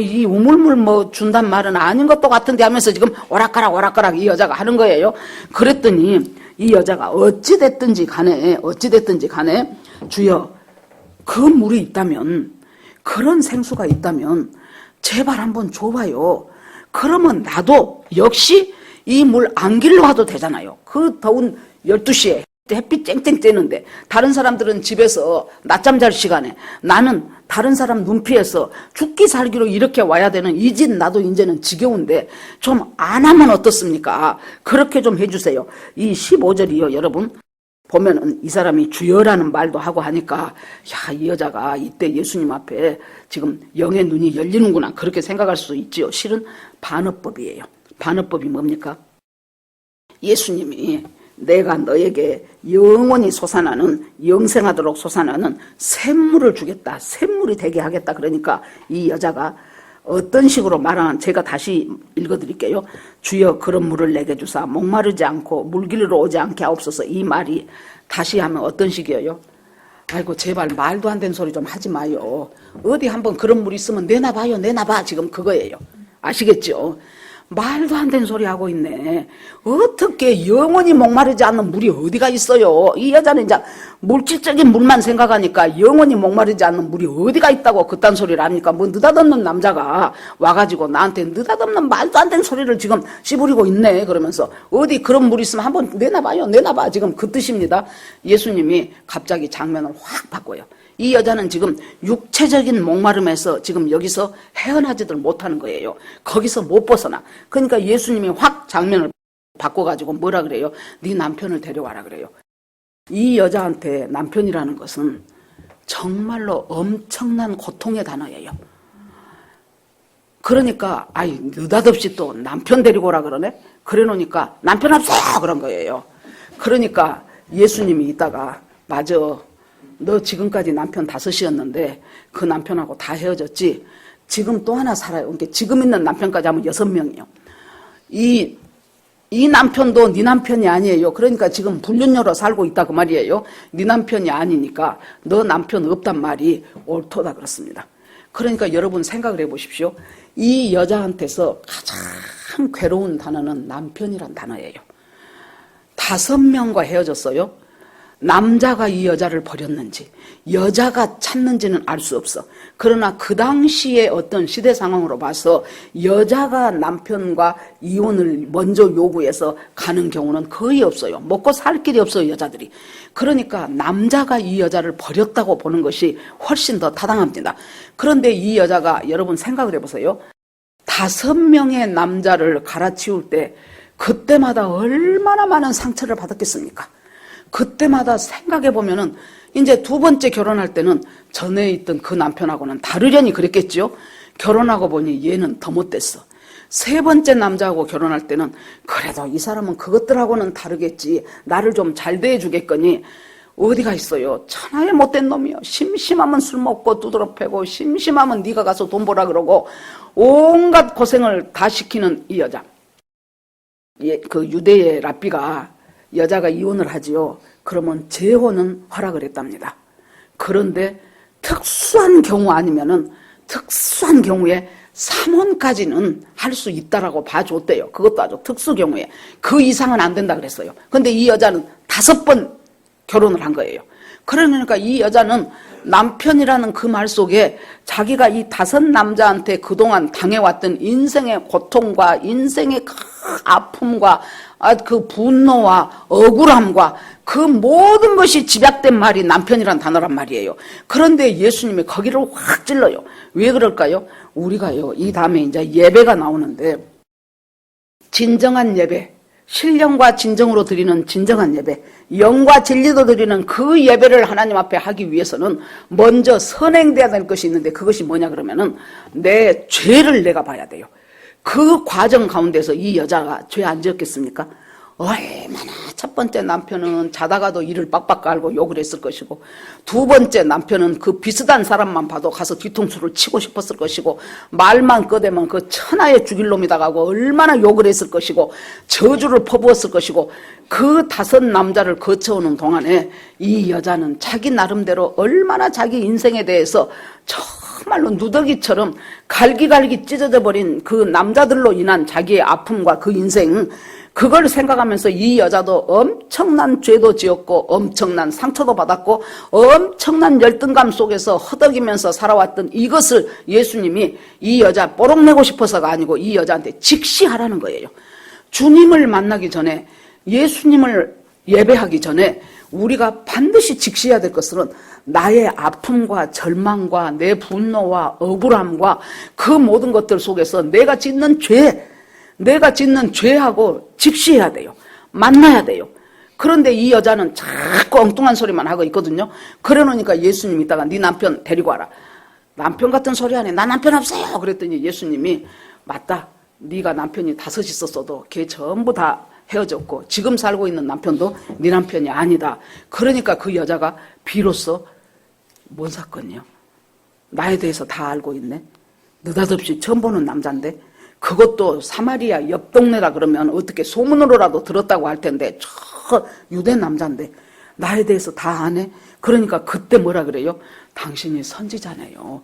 이 우물물 뭐 준단 말은 아닌 것도 같은데 하면서 지금 오락가락 이 여자가 하는 거예요. 그랬더니 이 여자가 어찌됐든지 간에 주여 그 물이 있다면 그런 생수가 있다면 제발 한번 줘봐요. 그러면 나도 역시 이 물 안길로 가도 되잖아요. 그 더운 12시에 햇빛 쨍쨍 쬐는데 다른 사람들은 집에서 낮잠 잘 시간에 나는 다른 사람 눈 피해서 죽기 살기로 이렇게 와야 되는 이 집 나도 이제는 지겨운데 좀 안 하면 어떻습니까? 그렇게 좀 해주세요. 이 15절이요 여러분 보면은 이 사람이 주여라는 말도 하고 하니까 야, 이 여자가 이때 예수님 앞에 지금 영의 눈이 열리는구나 그렇게 생각할 수 있지요. 실은 반어법이에요. 반어법이 뭡니까? 예수님이 내가 너에게 영원히 솟아나는 영생하도록 솟아나는 샘물을 주겠다. 샘물이 되게 하겠다. 그러니까 이 여자가 어떤 식으로 말하는 제가 다시 읽어드릴게요. 주여 그런 물을 내게 주사 목마르지 않고 물길로 오지 않게 하옵소서. 이 말이 다시 하면 어떤 식이에요? 아이고 제발 말도 안 되는 소리 좀 하지 마요. 어디 한번 그런 물 있으면 내놔봐요. 내놔봐. 지금 그거예요. 아시겠죠? 말도 안 되는 소리 하고 있네. 어떻게 영원히 목마르지 않는 물이 어디가 있어요? 이 여자는 이제 물질적인 물만 생각하니까 영원히 목마르지 않는 물이 어디가 있다고 그딴 소리를 합니까? 뭐 느닷없는 남자가 와가지고 나한테 느닷없는 말도 안 되는 소리를 지금 씨부리고 있네. 그러면서 어디 그런 물 있으면 한번 내놔봐요. 내놔봐. 지금 그 뜻입니다. 예수님이 갑자기 장면을 확 바꿔요. 이 여자는 지금 육체적인 목마름에서 지금 여기서 헤어나지들 못하는 거예요. 거기서 못 벗어나. 그러니까 예수님이 확 장면을 바꿔가지고 뭐라 그래요? 네 남편을 데려와라 그래요. 이 여자한테 남편이라는 것은 정말로 엄청난 고통의 단어예요. 그러니까 아이 느닷없이 또 남편 데리고 오라 그러네? 그래 놓으니까 남편 없어 그런 거예요. 그러니까 예수님이 이따가 맞아. 너 지금까지 남편 5이었는데 그 남편하고 다 헤어졌지. 지금 또 하나 살아요. 그러니까 지금 있는 남편까지 하면 6명이요. 이 남편도 네 남편이 아니에요. 그러니까 지금 불륜녀로 살고 있다 그 말이에요. 네 남편이 아니니까 너 남편 없단 말이 옳도다 그렇습니다. 그러니까 여러분 생각을 해보십시오. 이 여자한테서 가장 괴로운 단어는 남편이란 단어예요. 5명과 헤어졌어요. 남자가 이 여자를 버렸는지 여자가 찾는지는 알 수 없어. 그러나 그 당시의 어떤 시대 상황으로 봐서 여자가 남편과 이혼을 먼저 요구해서 가는 경우는 거의 없어요. 먹고 살 길이 없어요 여자들이. 그러니까 남자가 이 여자를 버렸다고 보는 것이 훨씬 더 타당합니다. 그런데 이 여자가 여러분 생각을 해보세요. 5명의 남자를 갈아치울 때 그때마다 얼마나 많은 상처를 받았겠습니까? 그때마다 생각해 보면은 이제 두 번째 결혼할 때는 전에 있던 그 남편하고는 다르려니 그랬겠죠. 결혼하고 보니 얘는 더 못됐어. 세 번째 남자하고 결혼할 때는 그래도 이 사람은 그것들하고는 다르겠지. 나를 좀 잘 대해주겠거니 어디가 있어요. 천하의 못된 놈이요. 심심하면 술 먹고 두드러 패고 심심하면 네가 가서 돈 벌라 그러고 온갖 고생을 다 시키는 이 여자. 그 유대의 랍비가 여자가 이혼을 하지요. 그러면 재혼은 허락을 했답니다. 그런데 특수한 경우 아니면은 특수한 경우에 3혼까지는 할 수 있다라고 봐줬대요. 그것도 아주 특수 경우에. 그 이상은 안 된다 그랬어요. 근데 이 여자는 5번 결혼을 한 거예요. 그러니까 이 여자는 남편이라는 그 말 속에 자기가 이 5 남자한테 그동안 당해왔던 인생의 고통과 인생의 그 아픔과 그 분노와 억울함과 그 모든 것이 집약된 말이 남편이란 단어란 말이에요. 그런데 예수님이 거기를 확 찔러요. 왜 그럴까요? 우리가요, 이 다음에 이제 예배가 나오는데, 진정한 예배, 신령과 진정으로 드리는 진정한 예배, 영과 진리도 드리는 그 예배를 하나님 앞에 하기 위해서는 먼저 선행돼야 될 것이 있는데, 그것이 뭐냐 그러면은 내 죄를 내가 봐야 돼요. 그 과정 가운데서 이 여자가 죄 안 지었겠습니까? 얼마나 첫 번째 남편은 자다가도 이를 빡빡 깔고 욕을 했을 것이고, 두 번째 남편은 그 비슷한 사람만 봐도 가서 뒤통수를 치고 싶었을 것이고, 말만 꺼대면 그 천하의 죽일 놈이다 하고 얼마나 욕을 했을 것이고, 저주를 퍼부었을 것이고, 그 5 남자를 거쳐오는 동안에 이 여자는 자기 나름대로 얼마나 자기 인생에 대해서 정말로 누더기처럼 갈기갈기 찢어져 버린 그 남자들로 인한 자기의 아픔과 그 인생, 그걸 생각하면서 이 여자도 엄청난 죄도 지었고 엄청난 상처도 받았고 엄청난 열등감 속에서 허덕이면서 살아왔던 이것을 예수님이 이 여자 뽀록내고 싶어서가 아니고 이 여자한테 직시하라는 거예요. 주님을 만나기 전에, 예수님을 예배하기 전에 우리가 반드시 직시해야 될 것은 나의 아픔과 절망과 내 분노와 억울함과 그 모든 것들 속에서 내가 짓는 죄하고 직시해야 돼요. 만나야 돼요. 그런데 이 여자는 자꾸 엉뚱한 소리만 하고 있거든요. 그래 놓으니까 예수님 이따가 네 남편 데리고 와라. 남편 같은 소리 하네. 나 남편 없어요. 그랬더니 예수님이 맞다. 네가 남편이 5 있었어도 걔 전부 다 헤어졌고 지금 살고 있는 남편도 네 남편이 아니다. 그러니까 그 여자가 비로소 뭔 사건이요? 나에 대해서 다 알고 있네. 느닷없이 처음 보는 남자인데, 그것도 사마리아 옆 동네라 그러면 어떻게 소문으로라도 들었다고 할 텐데 저 유대 남자인데 나에 대해서 다 아네. 그러니까 그때 뭐라 그래요? 당신이 선지자네요.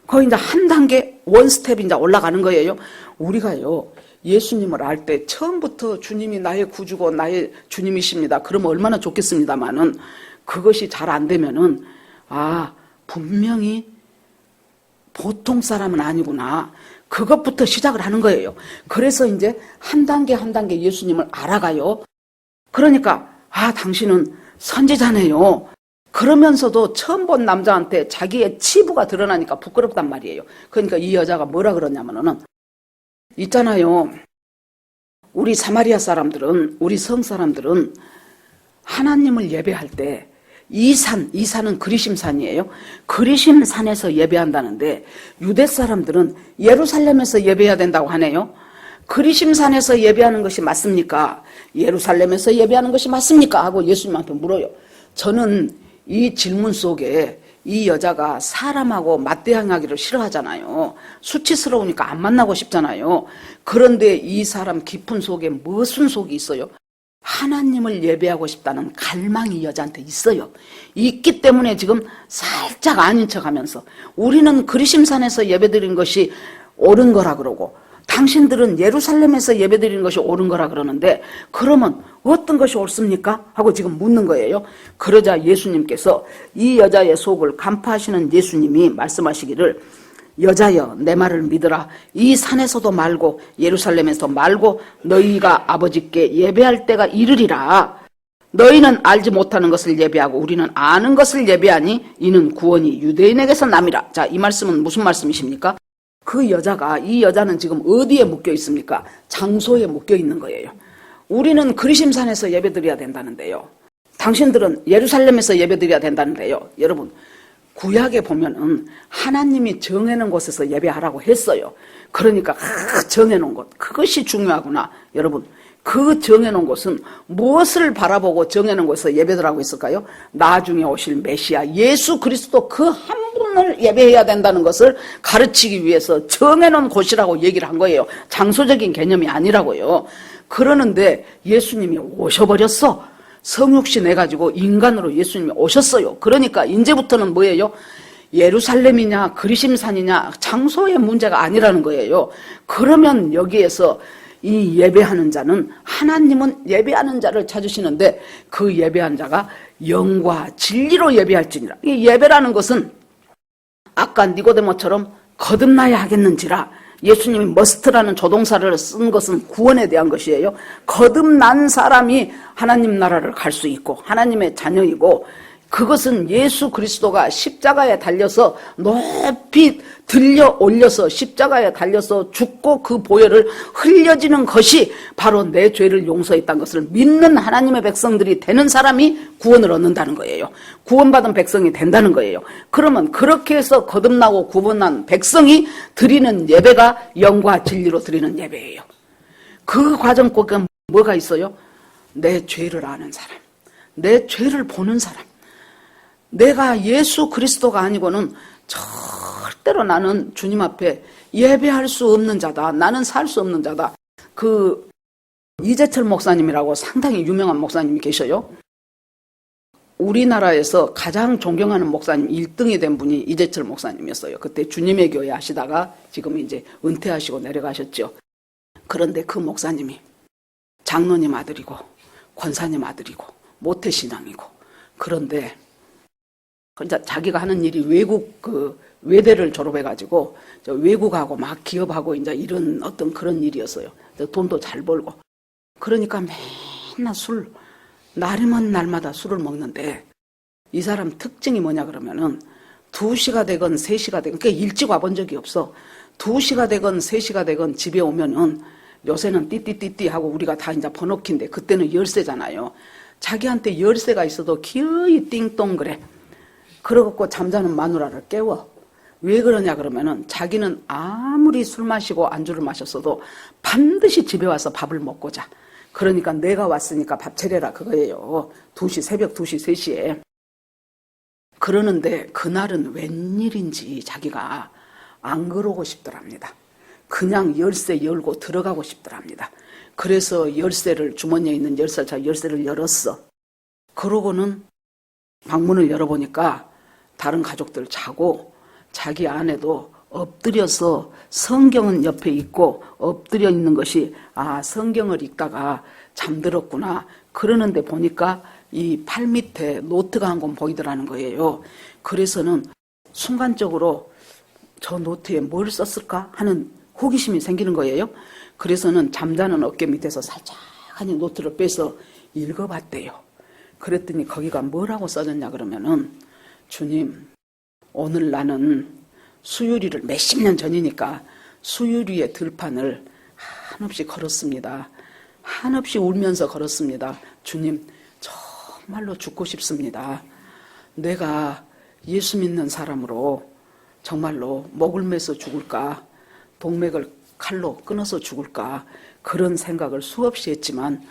거의 이제 한 단계, 원 스텝 이제 올라가는 거예요. 우리가요, 예수님을 알 때 처음부터 주님이 나의 구주고 나의 주님이십니다. 그러면 얼마나 좋겠습니다만은, 그것이 잘 안 되면은 분명히 보통 사람은 아니구나. 그것부터 시작을 하는 거예요. 그래서 이제 한 단계 한 단계 예수님을 알아가요. 그러니까 당신은 선지자네요. 그러면서도 처음 본 남자한테 자기의 치부가 드러나니까 부끄럽단 말이에요. 그러니까 이 여자가 뭐라 그러냐면은, 있잖아요, 우리 사마리아 사람들은, 우리 성 사람들은 하나님을 예배할 때 이 산은 그리심산이에요. 그리심산에서 예배한다는데 유대 사람들은 예루살렘에서 예배해야 된다고 하네요. 그리심산에서 예배하는 것이 맞습니까? 예루살렘에서 예배하는 것이 맞습니까? 하고 예수님한테 물어요. 저는 이 질문 속에 이 여자가 사람하고 맞대항하기를 싫어하잖아요. 수치스러우니까 안 만나고 싶잖아요. 그런데 이 사람 깊은 속에 무슨 속이 있어요? 하나님을 예배하고 싶다는 갈망이 이 여자한테 있어요. 있기 때문에 지금 살짝 아닌 척하면서 우리는 그리심산에서 예배드린 것이 옳은 거라 그러고 당신들은 예루살렘에서 예배드리는 것이 옳은 거라 그러는데 그러면 어떤 것이 옳습니까? 하고 지금 묻는 거예요. 그러자 예수님께서 이 여자의 속을 간파하시는 예수님이 말씀하시기를, 여자여 내 말을 믿으라. 이 산에서도 말고 예루살렘에서 말고 너희가 아버지께 예배할 때가 이르리라. 너희는 알지 못하는 것을 예배하고 우리는 아는 것을 예배하니 이는 구원이 유대인에게서 남이라. 자, 이 말씀은 무슨 말씀이십니까? 이 여자는 지금 어디에 묶여 있습니까? 장소에 묶여 있는 거예요. 우리는 그리심산에서 예배드려야 된다는데요. 당신들은 예루살렘에서 예배드려야 된다는데요. 여러분, 구약에 보면은 하나님이 정해놓은 곳에서 예배하라고 했어요. 그러니까 정해놓은 곳, 그것이 중요하구나. 여러분, 그 정해놓은 곳은 무엇을 바라보고 정해놓은 곳에서 예배드라고 했을까요? 나중에 오실 메시아 예수 그리스도 그 한 분을 예배해야 된다는 것을 가르치기 위해서 정해놓은 곳이라고 얘기를 한 거예요. 장소적인 개념이 아니라고요. 그러는데 예수님이 오셔버렸어. 성육신 해가지고 인간으로 예수님이 오셨어요. 그러니까 이제부터는 뭐예요? 예루살렘이냐 그리심산이냐 장소의 문제가 아니라는 거예요. 그러면 여기에서 이 예배하는 자는, 하나님은 예배하는 자를 찾으시는데 그 예배한 자가 영과 진리로 예배할지니라. 이 예배라는 것은 아까 니고데모처럼 거듭나야 하겠는지라, 예수님이 머스트라는 조동사를 쓴 것은 구원에 대한 것이에요. 거듭난 사람이 하나님 나라를 갈 수 있고 하나님의 자녀이고, 그것은 예수 그리스도가 십자가에 달려서 높이 들려 올려서 십자가에 달려서 죽고 그 보혈을 흘려지는 것이 바로 내 죄를 용서했다는 것을 믿는 하나님의 백성들이 되는 사람이 구원을 얻는다는 거예요. 구원받은 백성이 된다는 거예요. 그러면 그렇게 해서 거듭나고 구원한 백성이 드리는 예배가 영과 진리로 드리는 예배예요. 그 과정 속에 뭐가 있어요? 내 죄를 아는 사람, 내 죄를 보는 사람, 내가 예수 그리스도가 아니고는 절대로 나는 주님 앞에 예배할 수 없는 자다. 나는 살 수 없는 자다. 그 이재철 목사님이라고 상당히 유명한 목사님이 계셔요. 우리나라에서 가장 존경하는 목사님 1등이 된 분이 이재철 목사님이었어요. 그때 주님의 교회 하시다가 지금 이제 은퇴하시고 내려가셨죠. 그런데 그 목사님이 장로님 아들이고 권사님 아들이고 모태신앙이고, 그런데 자기가 하는 일이 외국 외대를 졸업해가지고 외국하고 막 기업하고 이제 이런 어떤 그런 일이었어요. 돈도 잘 벌고. 그러니까 맨날 날이면 날마다 술을 먹는데, 이 사람 특징이 뭐냐 그러면은 2시가 되건 3시가 되건, 그러니까 일찍 와본 적이 없어. 2시가 되건 3시가 되건 집에 오면은, 요새는 띠띠띠띠 하고 우리가 다 이제 번호키인데 그때는 열쇠잖아요. 자기한테 열쇠가 있어도 기어이 띵동 그래. 그러고 잠자는 마누라를 깨워. 왜 그러냐 그러면은 자기는 아무리 술 마시고 안주를 마셨어도 반드시 집에 와서 밥을 먹고 자. 그러니까 내가 왔으니까 밥 차려라 그거예요. 새벽 2시, 3시에. 그러는데 그날은 웬일인지 자기가 안 그러고 싶더랍니다. 그냥 열쇠 열고 들어가고 싶더랍니다. 그래서 열쇠를, 주머니에 있는 열쇠를 열었어. 그러고는 방문을 열어보니까 다른 가족들 자고, 자기 아내도 엎드려서 성경은 옆에 있고 엎드려 있는 것이, 성경을 읽다가 잠들었구나. 그러는데 보니까 이 팔 밑에 노트가 한 권 보이더라는 거예요. 그래서는 순간적으로 저 노트에 뭘 썼을까 하는 호기심이 생기는 거예요. 그래서는 잠자는 어깨 밑에서 살짝하니 노트를 빼서 읽어봤대요. 그랬더니 거기가 뭐라고 써졌냐 그러면은, 주님, 오늘 나는 수유리를 몇십 년 전이니까 수유리의 들판을 한없이 걸었습니다. 한없이 울면서 걸었습니다. 주님, 정말로 죽고 싶습니다. 내가 예수 믿는 사람으로 정말로 목을 매서 죽을까, 동맥을 칼로 끊어서 죽을까, 그런 생각을 수없이 했지만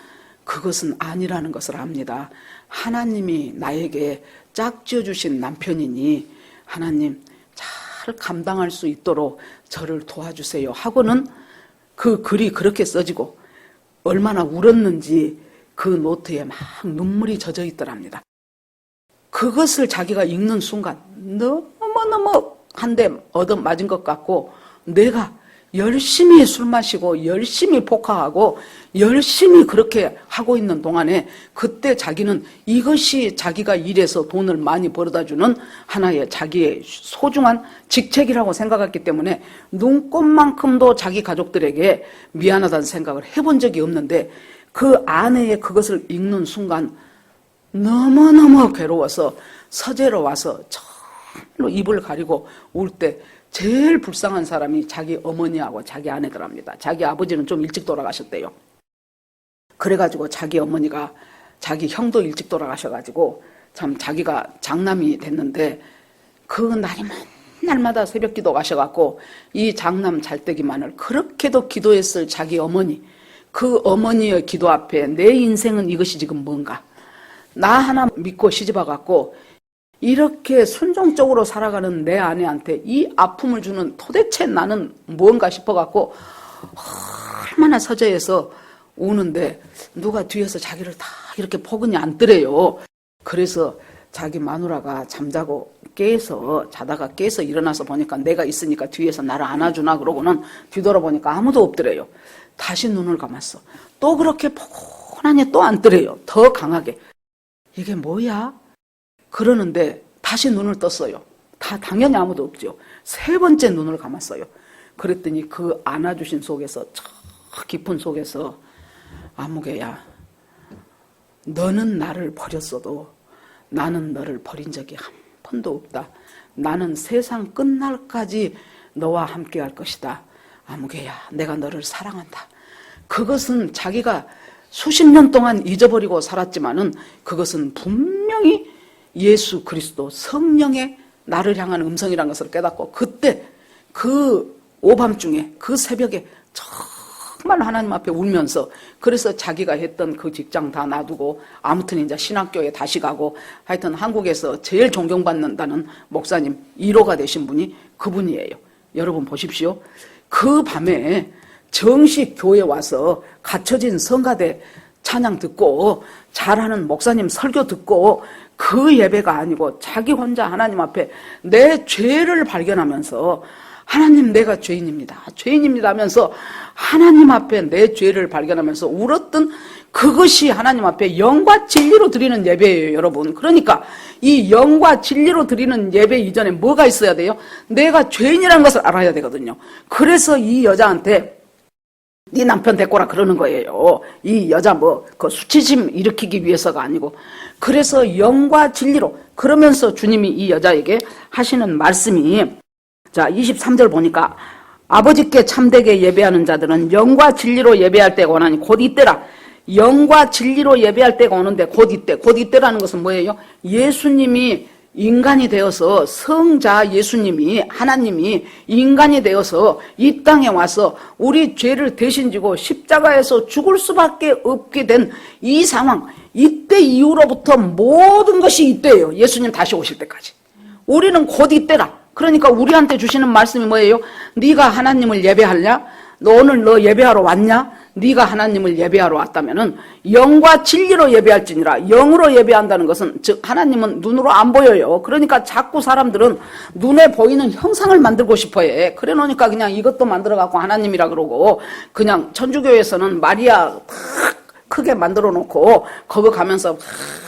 그것은 아니라는 것을 압니다. 하나님이 나에게 짝지어 주신 남편이니 하나님 잘 감당할 수 있도록 저를 도와주세요 하고는 그 글이 그렇게 써지고, 얼마나 울었는지 그 노트에 막 눈물이 젖어 있더랍니다. 그것을 자기가 읽는 순간 너무너무 한 대 얻어맞은 것 같고, 내가 열심히 술 마시고 열심히 폭파하고 열심히 그렇게 하고 있는 동안에 그때 자기는 이것이 자기가 일해서 돈을 많이 벌어다 주는 하나의 자기의 소중한 직책이라고 생각했기 때문에 눈꼽만큼도 자기 가족들에게 미안하다는 생각을 해본 적이 없는데, 그 아내의 그것을 읽는 순간 너무너무 괴로워서 서재로 와서 정말로 입을 가리고 울 때 제일 불쌍한 사람이 자기 어머니하고 자기 아내더랍니다. 자기 아버지는 좀 일찍 돌아가셨대요. 그래가지고 자기 어머니가 자기 형도 일찍 돌아가셔가지고 참 자기가 장남이 됐는데 그 날이 날마다 새벽 기도 가셔갖고 이 장남 잘되기만을 그렇게도 기도했을 자기 어머니, 그 어머니의 기도 앞에 내 인생은 이것이 지금 뭔가, 나 하나 믿고 시집와갖고 이렇게 순종적으로 살아가는 내 아내한테 이 아픔을 주는 도대체 나는 뭔가 싶어갖고 얼마나 서재해서 우는데 누가 뒤에서 자기를 다 이렇게 포근히 안더래요. 그래서 자기 마누라가 잠자고 자다가 깨서 일어나서 보니까 내가 있으니까 뒤에서 나를 안아주나 그러고는 뒤돌아보니까 아무도 없더래요. 다시 눈을 감았어. 또 그렇게 포근하니 또 안더래요. 더 강하게. 이게 뭐야? 그러는데 다시 눈을 떴어요. 당연히 아무도 없죠. 세 번째 눈을 감았어요. 그랬더니 그 안아주신 속에서, 저 깊은 속에서, 아무개야, 너는 나를 버렸어도 나는 너를 버린 적이 한 번도 없다. 나는 세상 끝날까지 너와 함께 할 것이다. 아무개야, 내가 너를 사랑한다. 그것은 자기가 수십 년 동안 잊어버리고 살았지만은 그것은 분명히 예수 그리스도 성령의 나를 향한 음성이라는 것을 깨닫고 그때 그 오밤중에 그 새벽에 정말 하나님 앞에 울면서, 그래서 자기가 했던 그 직장 다 놔두고 아무튼 이제 신학교에 다시 가고 하여튼 한국에서 제일 존경받는다는 목사님 1호가 되신 분이 그분이에요. 여러분 보십시오. 그 밤에 정식 교회 와서 갖춰진 성가대 찬양 듣고 잘하는 목사님 설교 듣고 그 예배가 아니고 자기 혼자 하나님 앞에 내 죄를 발견하면서 하나님 내가 죄인입니다. 죄인입니다 하면서 하나님 앞에 내 죄를 발견하면서 울었던 그것이 하나님 앞에 영과 진리로 드리는 예배예요, 여러분. 그러니까 이 영과 진리로 드리는 예배 이전에 뭐가 있어야 돼요? 내가 죄인이라는 것을 알아야 되거든요. 그래서 이 여자한테 네 남편 데꼬라 그러는 거예요. 이 여자 그 수치심 일으키기 위해서가 아니고. 그래서 영과 진리로, 그러면서 주님이 이 여자에게 하시는 말씀이, 자 23절 보니까 아버지께 참되게 예배하는 자들은 영과 진리로 예배할 때가 오나니 곧 이때라. 영과 진리로 예배할 때가 오는데 곧 이때. 곧 이때라는 것은 뭐예요? 예수님이 인간이 되어서, 성자 예수님이, 하나님이 인간이 되어서 이 땅에 와서 우리 죄를 대신 지고 십자가에서 죽을 수밖에 없게 된 이 상황, 이때 이후로부터 모든 것이 이때예요. 예수님 다시 오실 때까지. 우리는 곧 이때라. 그러니까 우리한테 주시는 말씀이 뭐예요? 네가 하나님을 예배하냐? 너 오늘 너 예배하러 왔냐? 네가 하나님을 예배하러 왔다면은 영과 진리로 예배할지니라. 영으로 예배한다는 것은, 즉 하나님은 눈으로 안 보여요. 그러니까 자꾸 사람들은 눈에 보이는 형상을 만들고 싶어해. 그래 놓으니까 그냥 이것도 만들어 갖고 하나님이라 그러고, 그냥 천주교에서는 마리아 탁 크게 만들어 놓고 거기 가면서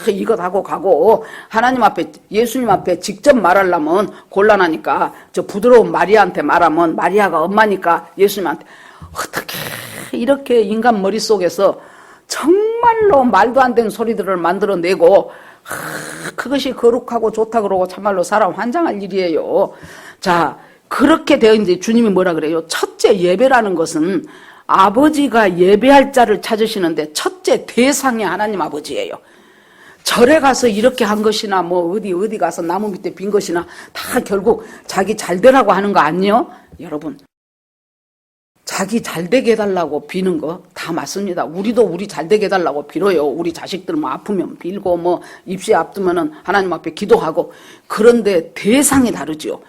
이것 하고 가고, 하나님 앞에, 예수님 앞에 직접 말하려면 곤란하니까 저 부드러운 마리아한테 말하면 마리아가 엄마니까 예수님한테, 어떻게 이렇게 인간 머릿속에서 정말로 말도 안 되는 소리들을 만들어내고 그것이 거룩하고 좋다 그러고 참말로 사람 환장할 일이에요. 자, 그렇게 되어 이제 주님이 뭐라 그래요? 첫째 예배라는 것은 아버지가 예배할 자를 찾으시는데 첫째 대상이 하나님 아버지예요. 절에 가서 이렇게 한 것이나 뭐 어디 가서 나무 밑에 빈 것이나 다 결국 자기 잘되라고 하는 거 아니요? 여러분, 자기 잘되게 해달라고 비는 거 다 맞습니다. 우리도 우리 잘되게 해달라고 빌어요. 우리 자식들 뭐 아프면 빌고 뭐 입시에 앞두면은 하나님 앞에 기도하고. 그런데 대상이 다르죠.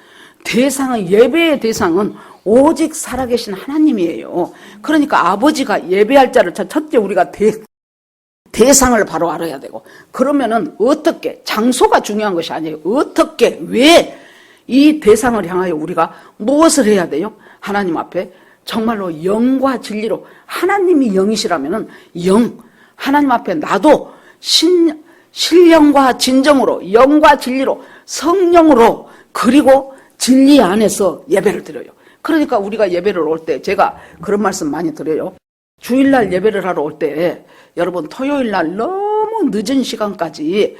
대상은, 예배의 대상은 오직 살아계신 하나님이에요. 그러니까 아버지가 예배할 자를 첫째 우리가 대상을 바로 알아야 되고, 그러면은 어떻게, 장소가 중요한 것이 아니에요. 어떻게, 왜 이 대상을 향하여 우리가 무엇을 해야 돼요? 하나님 앞에 정말로 영과 진리로, 하나님이 영이시라면은 영, 하나님 앞에 나도 신령과 진정으로, 영과 진리로, 성령으로, 그리고 진리 안에서 예배를 드려요. 그러니까 우리가 예배를 올 때, 제가 그런 말씀 많이 드려요. 주일날 예배를 하러 올 때, 여러분 토요일날 너무 늦은 시간까지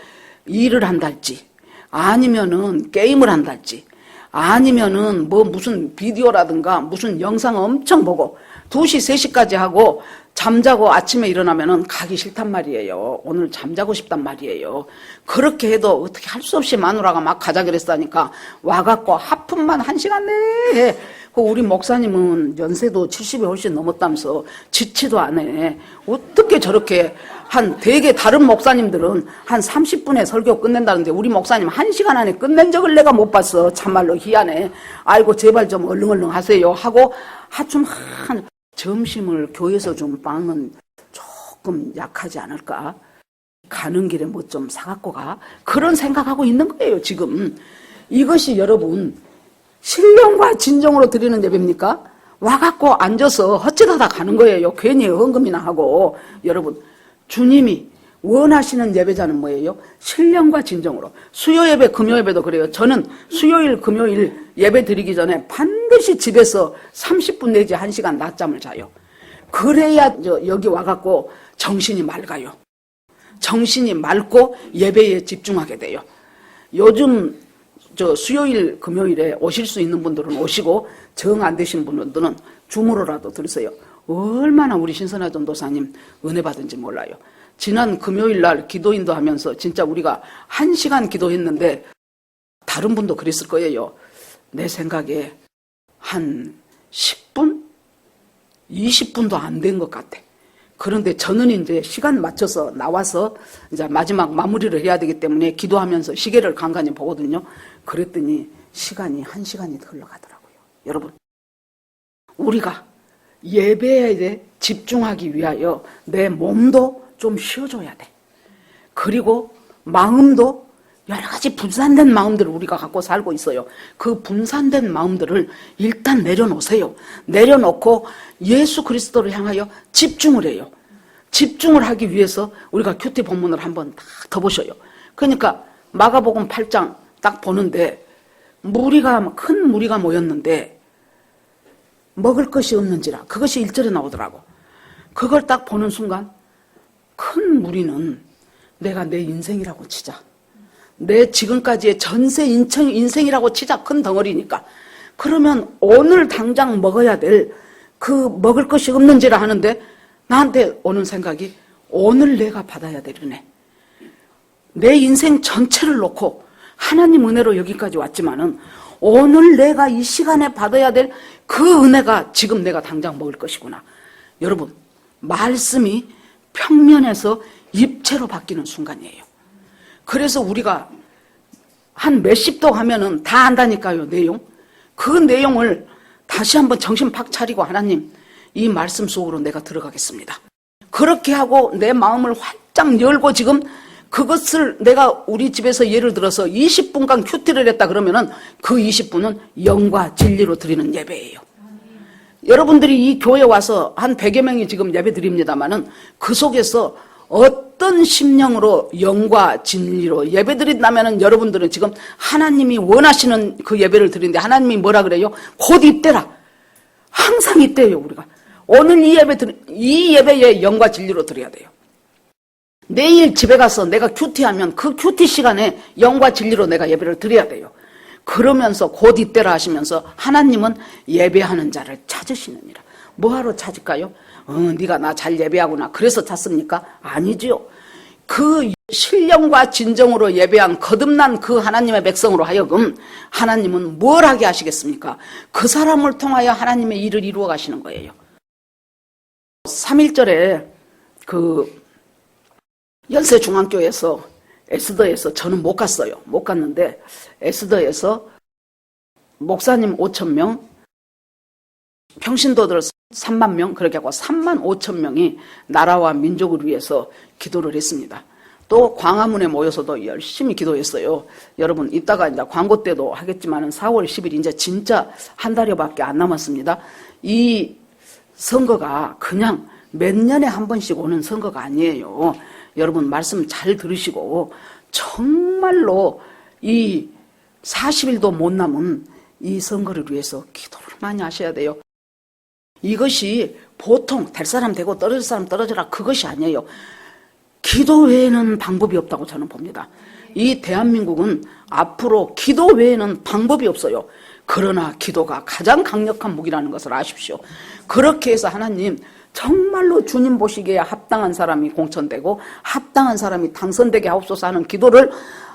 일을 한달지, 아니면은 게임을 한달지, 아니면은 뭐 무슨 비디오라든가 무슨 영상 엄청 보고 2시, 3시까지 하고 잠자고 아침에 일어나면은 가기 싫단 말이에요. 오늘 잠자고 싶단 말이에요. 그렇게 해도 어떻게 할 수 없이 마누라가 막 가자 그랬다니까 와갖고 하품만 1시간 내에 해. 우리 목사님은 연세도 70이 훨씬 넘었다면서 지치도 안 해. 어떻게 저렇게 되게 다른 목사님들은 한 30분에 설교 끝낸다는데 우리 목사님 1시간 안에 끝낸 적을 내가 못 봤어. 참말로 희한해. 아이고 제발 좀 얼른 하세요 하고 하좀 점심을 교회에서 준 빵은 조금 약하지 않을까? 가는 길에 뭐 좀 사갖고 가? 그런 생각하고 있는 거예요 지금. 이것이 여러분 신령과 진정으로 드리는 예배입니까? 와갖고 앉아서 헛짓하다 가는 거예요. 괜히 헌금이나 하고. 여러분 주님이 원하시는 예배자는 뭐예요? 신령과 진정으로. 수요예배 금요예배도 그래요. 저는 수요일 금요일 예배 드리기 전에 반드시 집에서 30분 내지 1시간 낮잠을 자요. 그래야 여기 와갖고 정신이 맑아요. 정신이 맑고 예배에 집중하게 돼요. 요즘 수요일 금요일에 오실 수 있는 분들은 오시고 정 안 되신 분들은 주무로라도 들으세요. 얼마나 우리 신선하 전도사님 은혜 받은지 몰라요. 지난 금요일 날 기도인도 하면서 진짜 우리가 1시간 기도했는데 다른 분도 그랬을 거예요. 내 생각에 한 10분? 20분도 안 된 것 같아. 그런데 저는 이제 시간 맞춰서 나와서 이제 마지막 마무리를 해야 되기 때문에 기도하면서 시계를 간간히 보거든요. 그랬더니 시간이 1시간이 흘러가더라고요. 여러분, 우리가 예배에 집중하기 위하여 내 몸도 좀 쉬어줘야 돼. 그리고 마음도 여러 가지 분산된 마음들을 우리가 갖고 살고 있어요. 그 분산된 마음들을 일단 내려놓으세요. 내려놓고 예수 그리스도를 향하여 집중을 해요. 집중을 하기 위해서 우리가 큐티 본문을 한번 딱 더 보셔요. 그러니까 마가복음 8장 딱 보는데 큰 무리가 모였는데 먹을 것이 없는지라. 그것이 1절에 나오더라고. 그걸 딱 보는 순간 큰 무리는 내가 내 인생이라고 치자. 내 지금까지의 전세 인생이라고 치자. 큰 덩어리니까. 그러면 오늘 당장 먹어야 될 그 먹을 것이 없는지라 하는데 나한테 오는 생각이 오늘 내가 받아야 될 은혜. 내 인생 전체를 놓고 하나님 은혜로 여기까지 왔지만은 오늘 내가 이 시간에 받아야 될 그 은혜가 지금 내가 당장 먹을 것이구나. 여러분, 말씀이 평면에서 입체로 바뀌는 순간이에요. 그래서 우리가 한 몇십 도 하면은 다 안다니까요, 내용. 그 내용을 다시 한번 정신 팍 차리고 하나님, 이 말씀 속으로 내가 들어가겠습니다. 그렇게 하고 내 마음을 활짝 열고 지금 그것을 내가 우리 집에서 예를 들어서 20분간 큐티를 했다 그러면은 그 20분은 영과 진리로 드리는 예배예요. 여러분들이 이 교회 와서 한 100여 명이 지금 예배 드립니다만은 그 속에서 어떤 심령으로 영과 진리로 예배 드린다면은 여러분들은 지금 하나님이 원하시는 그 예배를 드리는데 하나님이 뭐라 그래요? 곧 이때라. 항상 이때예요, 우리가. 오늘 이 예배에 영과 진리로 드려야 돼요. 내일 집에 가서 내가 큐티하면 그 큐티 시간에 영과 진리로 내가 예배를 드려야 돼요. 그러면서 곧 이때라 하시면서 하나님은 예배하는 자를 찾으시느니라. 뭐하러 찾을까요? 네가 나 잘 예배하구나. 그래서 찾습니까? 아니지요. 그 신령과 진정으로 예배한 거듭난 그 하나님의 백성으로 하여금 하나님은 뭘 하게 하시겠습니까? 그 사람을 통하여 하나님의 일을 이루어 가시는 거예요. 3.1절에 그 연세중앙교회에서 에스더에서 저는 못 갔어요. 못 갔는데 에스더에서 목사님 5,000명, 평신도들 3만 명, 그렇게 하고 3만 5천 명이 나라와 민족을 위해서 기도를 했습니다. 또 광화문에 모여서도 열심히 기도했어요. 여러분, 이따가 이제 광고 때도 하겠지만은 4월 10일 이제 진짜 한 달여밖에 안 남았습니다. 이 선거가 그냥 몇 년에 한 번씩 오는 선거가 아니에요. 여러분, 말씀 잘 들으시고 정말로 이 40일도 못 남은 이 선거를 위해서 기도를 많이 하셔야 돼요. 이것이 보통 될 사람 되고 떨어질 사람 떨어져라 그것이 아니에요. 기도 외에는 방법이 없다고 저는 봅니다. 이 대한민국은 앞으로 기도 외에는 방법이 없어요. 그러나 기도가 가장 강력한 무기라는 것을 아십시오. 그렇게 해서 하나님, 정말로 주님 보시기에 합당한 사람이 공천되고 합당한 사람이 당선되게 하옵소서 하는 기도를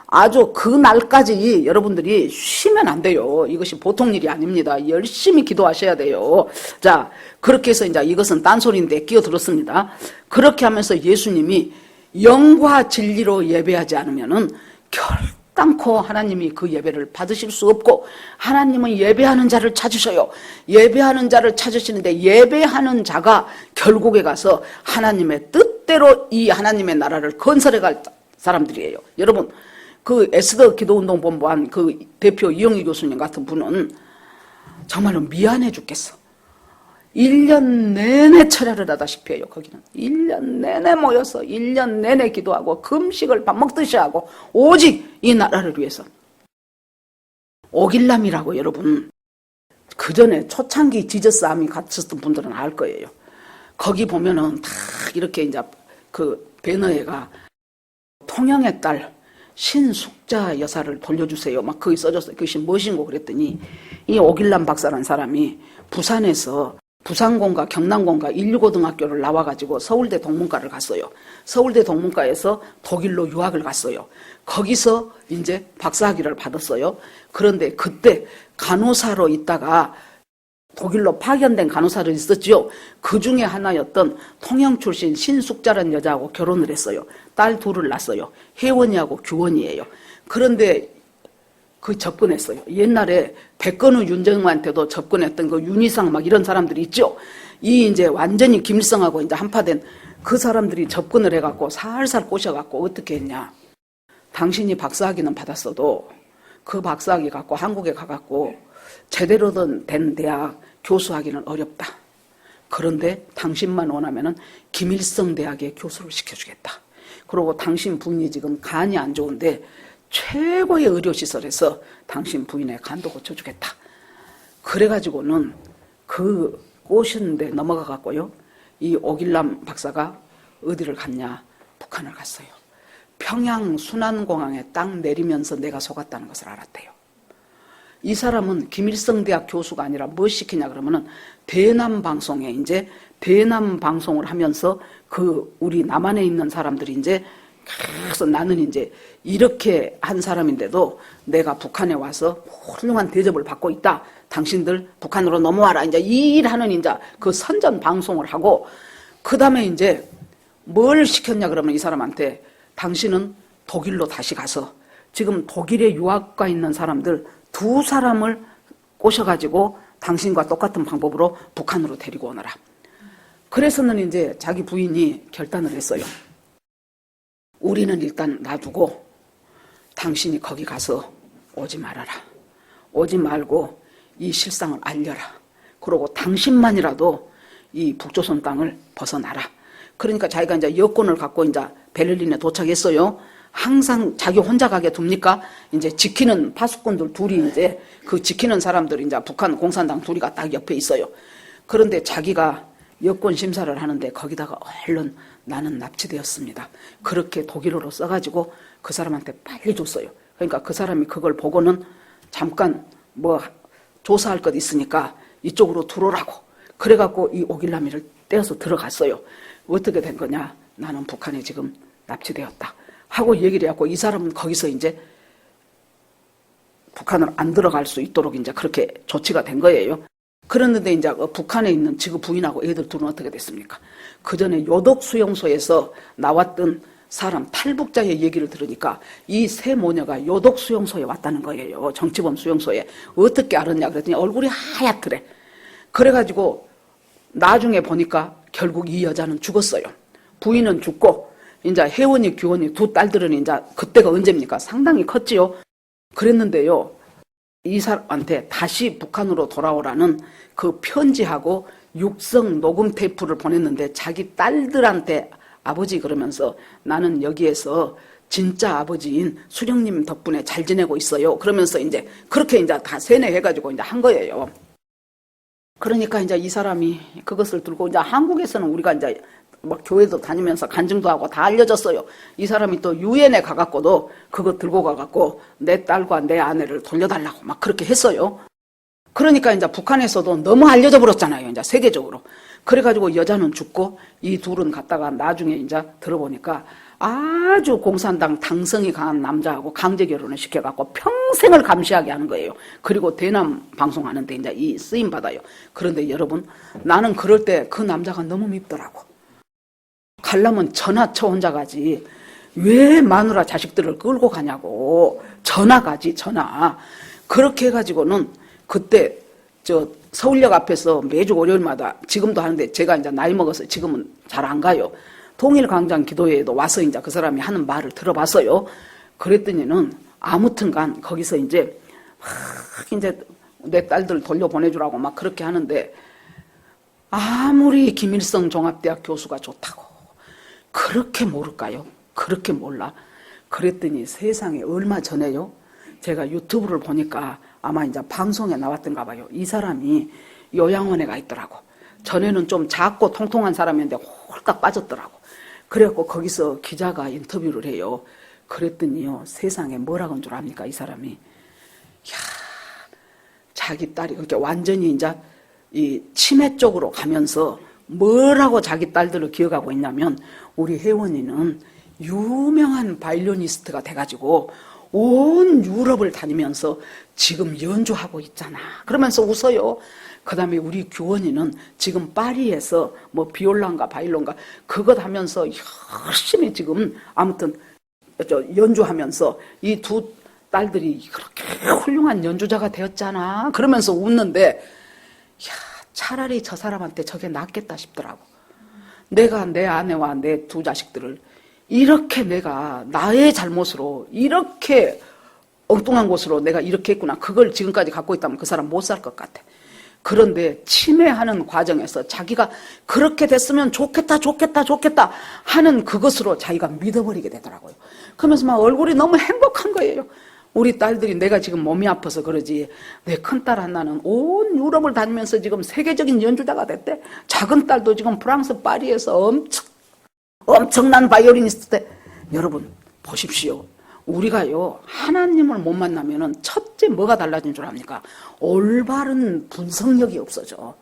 아주 그 날까지 여러분들이 쉬면 안 돼요. 이것이 보통 일이 아닙니다. 열심히 기도하셔야 돼요. 자, 그렇게 해서 이제 이것은 딴소리인데 끼어들었습니다. 그렇게 하면서 예수님이 영과 진리로 예배하지 않으면은 결단코 하나님이 그 예배를 받으실 수 없고, 하나님은 예배하는 자를 찾으셔요. 예배하는 자를 찾으시는데 예배하는 자가 결국에 가서 하나님의 뜻대로 이 하나님의 나라를 건설해 갈 사람들이에요. 여러분, 그 에스더 기도운동본부한 그 대표 이영희 교수님 같은 분은 정말로 미안해 죽겠어. 1년 내내 철야를 하다시피 해요. 거기는 1년 내내 모여서 1년 내내 기도하고 금식을 밥 먹듯이 하고 오직 이 나라를 위해서. 오길남이라고 여러분, 그 전에 초창기 지저스 아미 갔었던 분들은 알 거예요. 거기 보면은 다 이렇게 이제 그 배너에가 통영의 딸 신숙자 여사를 돌려주세요. 막 거기 써줬어요. 그것이 무엇인고 그랬더니 이 오길남 박사라는 사람이 부산에서 부산공가 경남공가 인류고등학교를 나와가지고 서울대 동문과를 갔어요. 서울대 동문과에서 독일로 유학을 갔어요. 거기서 이제 박사학위를 받았어요. 그런데 그때 간호사로 있다가 독일로 파견된 간호사를 있었지요. 그 중에 하나였던 통영 출신 신숙자라는 여자하고 결혼을 했어요. 딸 둘을 낳았어요. 혜원이하고 규원이에요. 그런데 그 접근했어요. 옛날에 백건우 윤정우한테도 접근했던 그 윤희상 막 이런 사람들이 있죠. 이 이제 완전히 김일성하고 이제 한파된 그 사람들이 접근을 해갖고 살살 꼬셔갖고 어떻게 했냐. 당신이 박사학위는 받았어도 그 박사학위 갖고 한국에 가갖고 제대로 된 대학 교수하기는 어렵다. 그런데 당신만 원하면은 김일성 대학에 교수를 시켜주겠다. 그리고 당신 부인이 지금 간이 안 좋은데 최고의 의료시설에서 당신 부인의 간도 고쳐주겠다. 그래가지고는 그 꼬시는데 넘어가 갖고요. 이 오길남 박사가 어디를 갔냐? 북한을 갔어요. 평양 순안공항에 딱 내리면서 내가 속았다는 것을 알았대요. 이 사람은 김일성 대학 교수가 아니라 뭐 시키냐 그러면은 대남 방송에 이제 대남 방송을 하면서 그 우리 남한에 있는 사람들이 이제 계속 나는 이제 이렇게 한 사람인데도 내가 북한에 와서 훌륭한 대접을 받고 있다. 당신들 북한으로 넘어와라. 이제 이 일하는 이제 그 선전 방송을 하고 그 다음에 이제 뭘 시켰냐 그러면 이 사람한테 당신은 독일로 다시 가서 지금 독일에 유학가 있는 사람들 2사람을 꼬셔가지고 당신과 똑같은 방법으로 북한으로 데리고 오너라. 그래서는 이제 자기 부인이 결단을 했어요. 우리는 일단 놔두고 당신이 거기 가서 오지 말아라. 오지 말고 이 실상을 알려라. 그러고 당신만이라도 이 북조선 땅을 벗어나라. 그러니까 자기가 이제 여권을 갖고 이제 베를린에 도착했어요. 항상 자기 혼자 가게 둡니까? 이제 지키는 파수꾼들 둘이 이제 그 지키는 사람들이 이제 북한 공산당 둘이가 딱 옆에 있어요. 그런데 자기가 여권 심사를 하는데 거기다가 얼른 나는 납치되었습니다. 그렇게 독일어로 써가지고 그 사람한테 빨리 줬어요. 그러니까 그 사람이 그걸 보고는 잠깐 뭐 조사할 것 있으니까 이쪽으로 들어오라고. 그래갖고 이 오길남이를 떼어서 들어갔어요. 어떻게 된 거냐? 나는 북한에 지금 납치되었다. 하고 얘기를 해갖고 이 사람은 거기서 이제 북한을 안 들어갈 수 있도록 이제 그렇게 조치가 된 거예요. 그랬는데 이제 북한에 있는 지금 부인하고 애들 둘은 어떻게 됐습니까? 그 전에 요독 수용소에서 나왔던 사람 탈북자의 얘기를 들으니까 이 세 모녀가 요독 수용소에 왔다는 거예요. 정치범 수용소에. 어떻게 알았냐 그랬더니 얼굴이 하얗더래. 그래가지고 나중에 보니까 결국 이 여자는 죽었어요. 부인은 죽고 이제 혜원이 규원이 2 딸들은 이제 그때가 언제입니까? 상당히 컸지요. 그랬는데요. 이 사람한테 다시 북한으로 돌아오라는 그 편지하고 육성 녹음 테이프를 보냈는데 자기 딸들한테 아버지 그러면서 나는 여기에서 진짜 아버지인 수령님 덕분에 잘 지내고 있어요. 그러면서 이제 그렇게 이제 다 세뇌해가지고 이제 한 거예요. 그러니까 이제 이 사람이 그것을 들고 이제 한국에서는 우리가 이제 막 교회도 다니면서 간증도 하고 다 알려졌어요. 이 사람이 또 유엔에 가갖고도 그거 들고 가갖고 내 딸과 내 아내를 돌려달라고 막 그렇게 했어요. 그러니까 이제 북한에서도 너무 알려져 버렸잖아요. 이제 세계적으로. 그래가지고 여자는 죽고 이 둘은 갔다가 나중에 이제 들어보니까 아주 공산당 당성이 강한 남자하고 강제 결혼을 시켜갖고 평생을 감시하게 하는 거예요. 그리고 대남 방송하는데 이제 이 쓰임 받아요. 그런데 여러분, 나는 그럴 때 그 남자가 너무 밉더라고. 가려면 전하 쳐 혼자 가지. 왜 마누라 자식들을 끌고 가냐고. 전화 가지, 전화. 그렇게 해가지고는 그때 서울역 앞에서 매주 월요일마다 지금도 하는데 제가 이제 나이 먹어서 지금은 잘 안 가요. 통일광장 기도회에도 와서 이제 그 사람이 하는 말을 들어봤어요. 그랬더니는 아무튼간 거기서 이제 내 딸들 돌려보내주라고 막 그렇게 하는데 아무리 김일성 종합대학 교수가 좋다고 그렇게 모를까요? 그렇게 몰라. 그랬더니 세상에 얼마 전에요. 제가 유튜브를 보니까 아마 이제 방송에 나왔던가 봐요. 이 사람이 요양원에 가 있더라고. 전에는 좀 작고 통통한 사람이었는데 홀딱 빠졌더라고. 그래갖고 거기서 기자가 인터뷰를 해요. 그랬더니요, 세상에 뭐라고 한 줄 압니까? 이 사람이. 야, 자기 딸이 그렇게 완전히 이제 이 치매 쪽으로 가면서 뭐라고 자기 딸들을 기억하고 있냐면 우리 혜원이는 유명한 바이올리니스트가 돼가지고 온 유럽을 다니면서 지금 연주하고 있잖아. 그러면서 웃어요. 그 다음에 우리 규원이는 지금 파리에서 뭐 비올라인가 바이올린가 그것 하면서 열심히 지금 아무튼 연주하면서 이 두 딸들이 그렇게 훌륭한 연주자가 되었잖아. 그러면서 웃는데 야, 차라리 저 사람한테 저게 낫겠다 싶더라고. 내가 내 아내와 내 두 자식들을 이렇게 내가 나의 잘못으로 이렇게 엉뚱한 곳으로 내가 이렇게 했구나. 그걸 지금까지 갖고 있다면 그 사람 못 살 것 같아. 그런데 치매하는 과정에서 자기가 그렇게 됐으면 좋겠다 하는 그것으로 자기가 믿어버리게 되더라고요. 그러면서 막 얼굴이 너무 행복한 거예요. 우리 딸들이 내가 지금 몸이 아파서 그러지 내 큰딸 하나는 온 유럽을 다니면서 지금 세계적인 연주자가 됐대. 작은 딸도 지금 프랑스 파리에서 엄청난 바이올리니스트 때. 여러분 보십시오. 우리가요 하나님을 못 만나면은 첫째 뭐가 달라진 줄 압니까? 올바른 분석력이 없어져.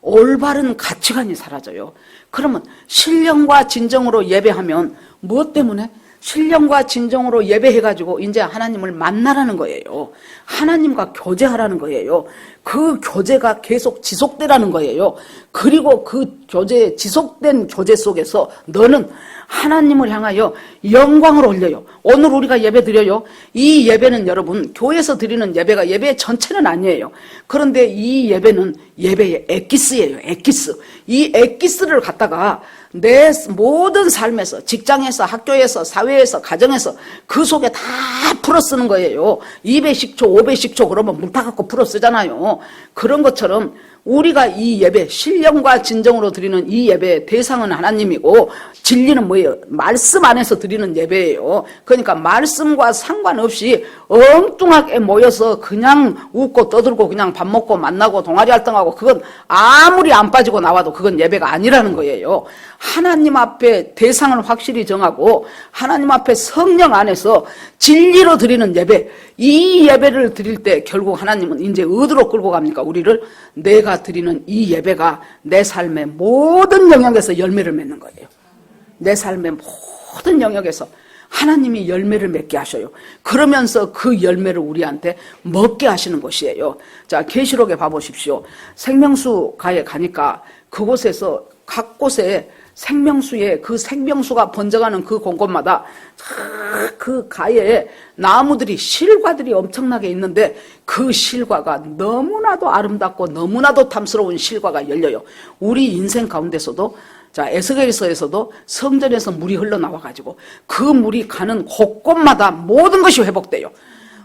올바른 가치관이 사라져요. 그러면 신령과 진정으로 예배하면 무엇 때문에? 신령과 진정으로 예배해가지고 이제 하나님을 만나라는 거예요. 하나님과 교제하라는 거예요. 그 교제가 계속 지속되라는 거예요. 그리고 그 교제, 지속된 교제 속에서 너는 하나님을 향하여 영광을 올려요. 오늘 우리가 예배 드려요. 이 예배는 여러분 교회에서 드리는 예배가 예배의 전체는 아니에요. 그런데 이 예배는 예배의 엑기스예요. 엑기스. 이 엑기스를 갖다가 내 모든 삶에서 직장에서 학교에서 사회에서 가정에서 그 속에 다 풀어 쓰는 거예요. 200씩 초 500씩 초 그러면 물 타갖고 풀어 쓰잖아요. 그런 것처럼 우리가 이 예배 신령과 진정으로 드리는 이 예배의 대상은 하나님이고 진리는 뭐예요? 말씀 안에서 드리는 예배예요. 그러니까 말씀과 상관없이 엉뚱하게 모여서 그냥 웃고 떠들고 그냥 밥 먹고 만나고 동아리 활동하고 그건 아무리 안 빠지고 나와도 그건 예배가 아니라는 거예요. 하나님 앞에 대상을 확실히 정하고 하나님 앞에 성령 안에서 진리로 드리는 예배, 이 예배를 드릴 때 결국 하나님은 이제 어디로 끌고 갑니까? 우리를 내가 드리는 이 예배가 내 삶의 모든 영역에서 열매를 맺는 거예요. 내 삶의 모든 영역에서 하나님이 열매를 맺게 하셔요. 그러면서 그 열매를 우리한테 먹게 하시는 것이에요. 자, 계시록에 봐보십시오. 생명수가에 가니까 그곳에서 각 곳에 생명수에 그 생명수가 번져가는 그 곳곳마다 그 가에 나무들이 실과들이 엄청나게 있는데 그 실과가 너무나도 아름답고 너무나도 탐스러운 실과가 열려요. 우리 인생 가운데서도 자, 에스겔서에서도 성전에서 물이 흘러나와가지고 그 물이 가는 곳곳마다 모든 것이 회복돼요.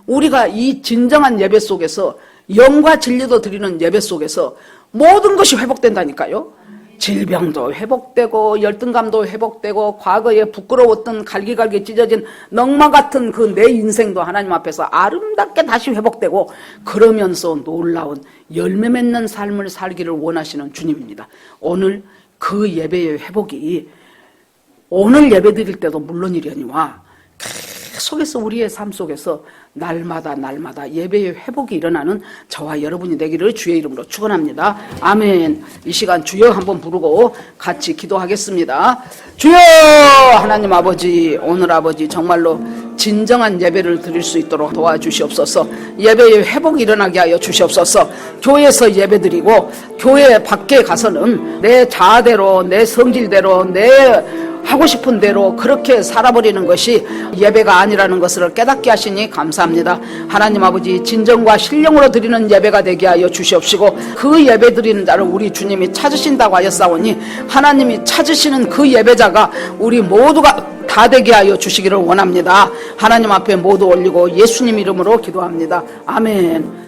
우리가 이 진정한 예배 속에서 영과 진리도 드리는 예배 속에서 모든 것이 회복된다니까요. 질병도 회복되고 열등감도 회복되고 과거에 부끄러웠던 갈기갈기 찢어진 넝마 같은 그 내 인생도 하나님 앞에서 아름답게 다시 회복되고 그러면서 놀라운 열매 맺는 삶을 살기를 원하시는 주님입니다. 오늘 그 예배의 회복이 오늘 예배 드릴 때도 물론이려니와 속에서 우리의 삶 속에서 날마다 예배의 회복이 일어나는 저와 여러분이 되기를 주의 이름으로 축원합니다. 아멘. 이 시간 주여 한번 부르고 같이 기도하겠습니다. 주여 하나님 아버지, 오늘 아버지 정말로 진정한 예배를 드릴 수 있도록 도와주시옵소서. 예배의 회복이 일어나게 하여 주시옵소서. 교회에서 예배드리고 교회 밖에 가서는 내 자아대로, 내 성질대로, 내 하고 싶은 대로 그렇게 살아버리는 것이 예배가 아니라는 것을 깨닫게 하시니 감사합니다. 하나님 아버지, 진정과 신령으로 드리는 예배가 되게 하여 주시옵시고, 그 예배 드리는 자를 우리 주님이 찾으신다고 하였사오니 하나님이 찾으시는 그 예배자가 우리 모두가 다 되게 하여 주시기를 원합니다. 하나님 앞에 모두 올리고 예수님 이름으로 기도합니다. 아멘.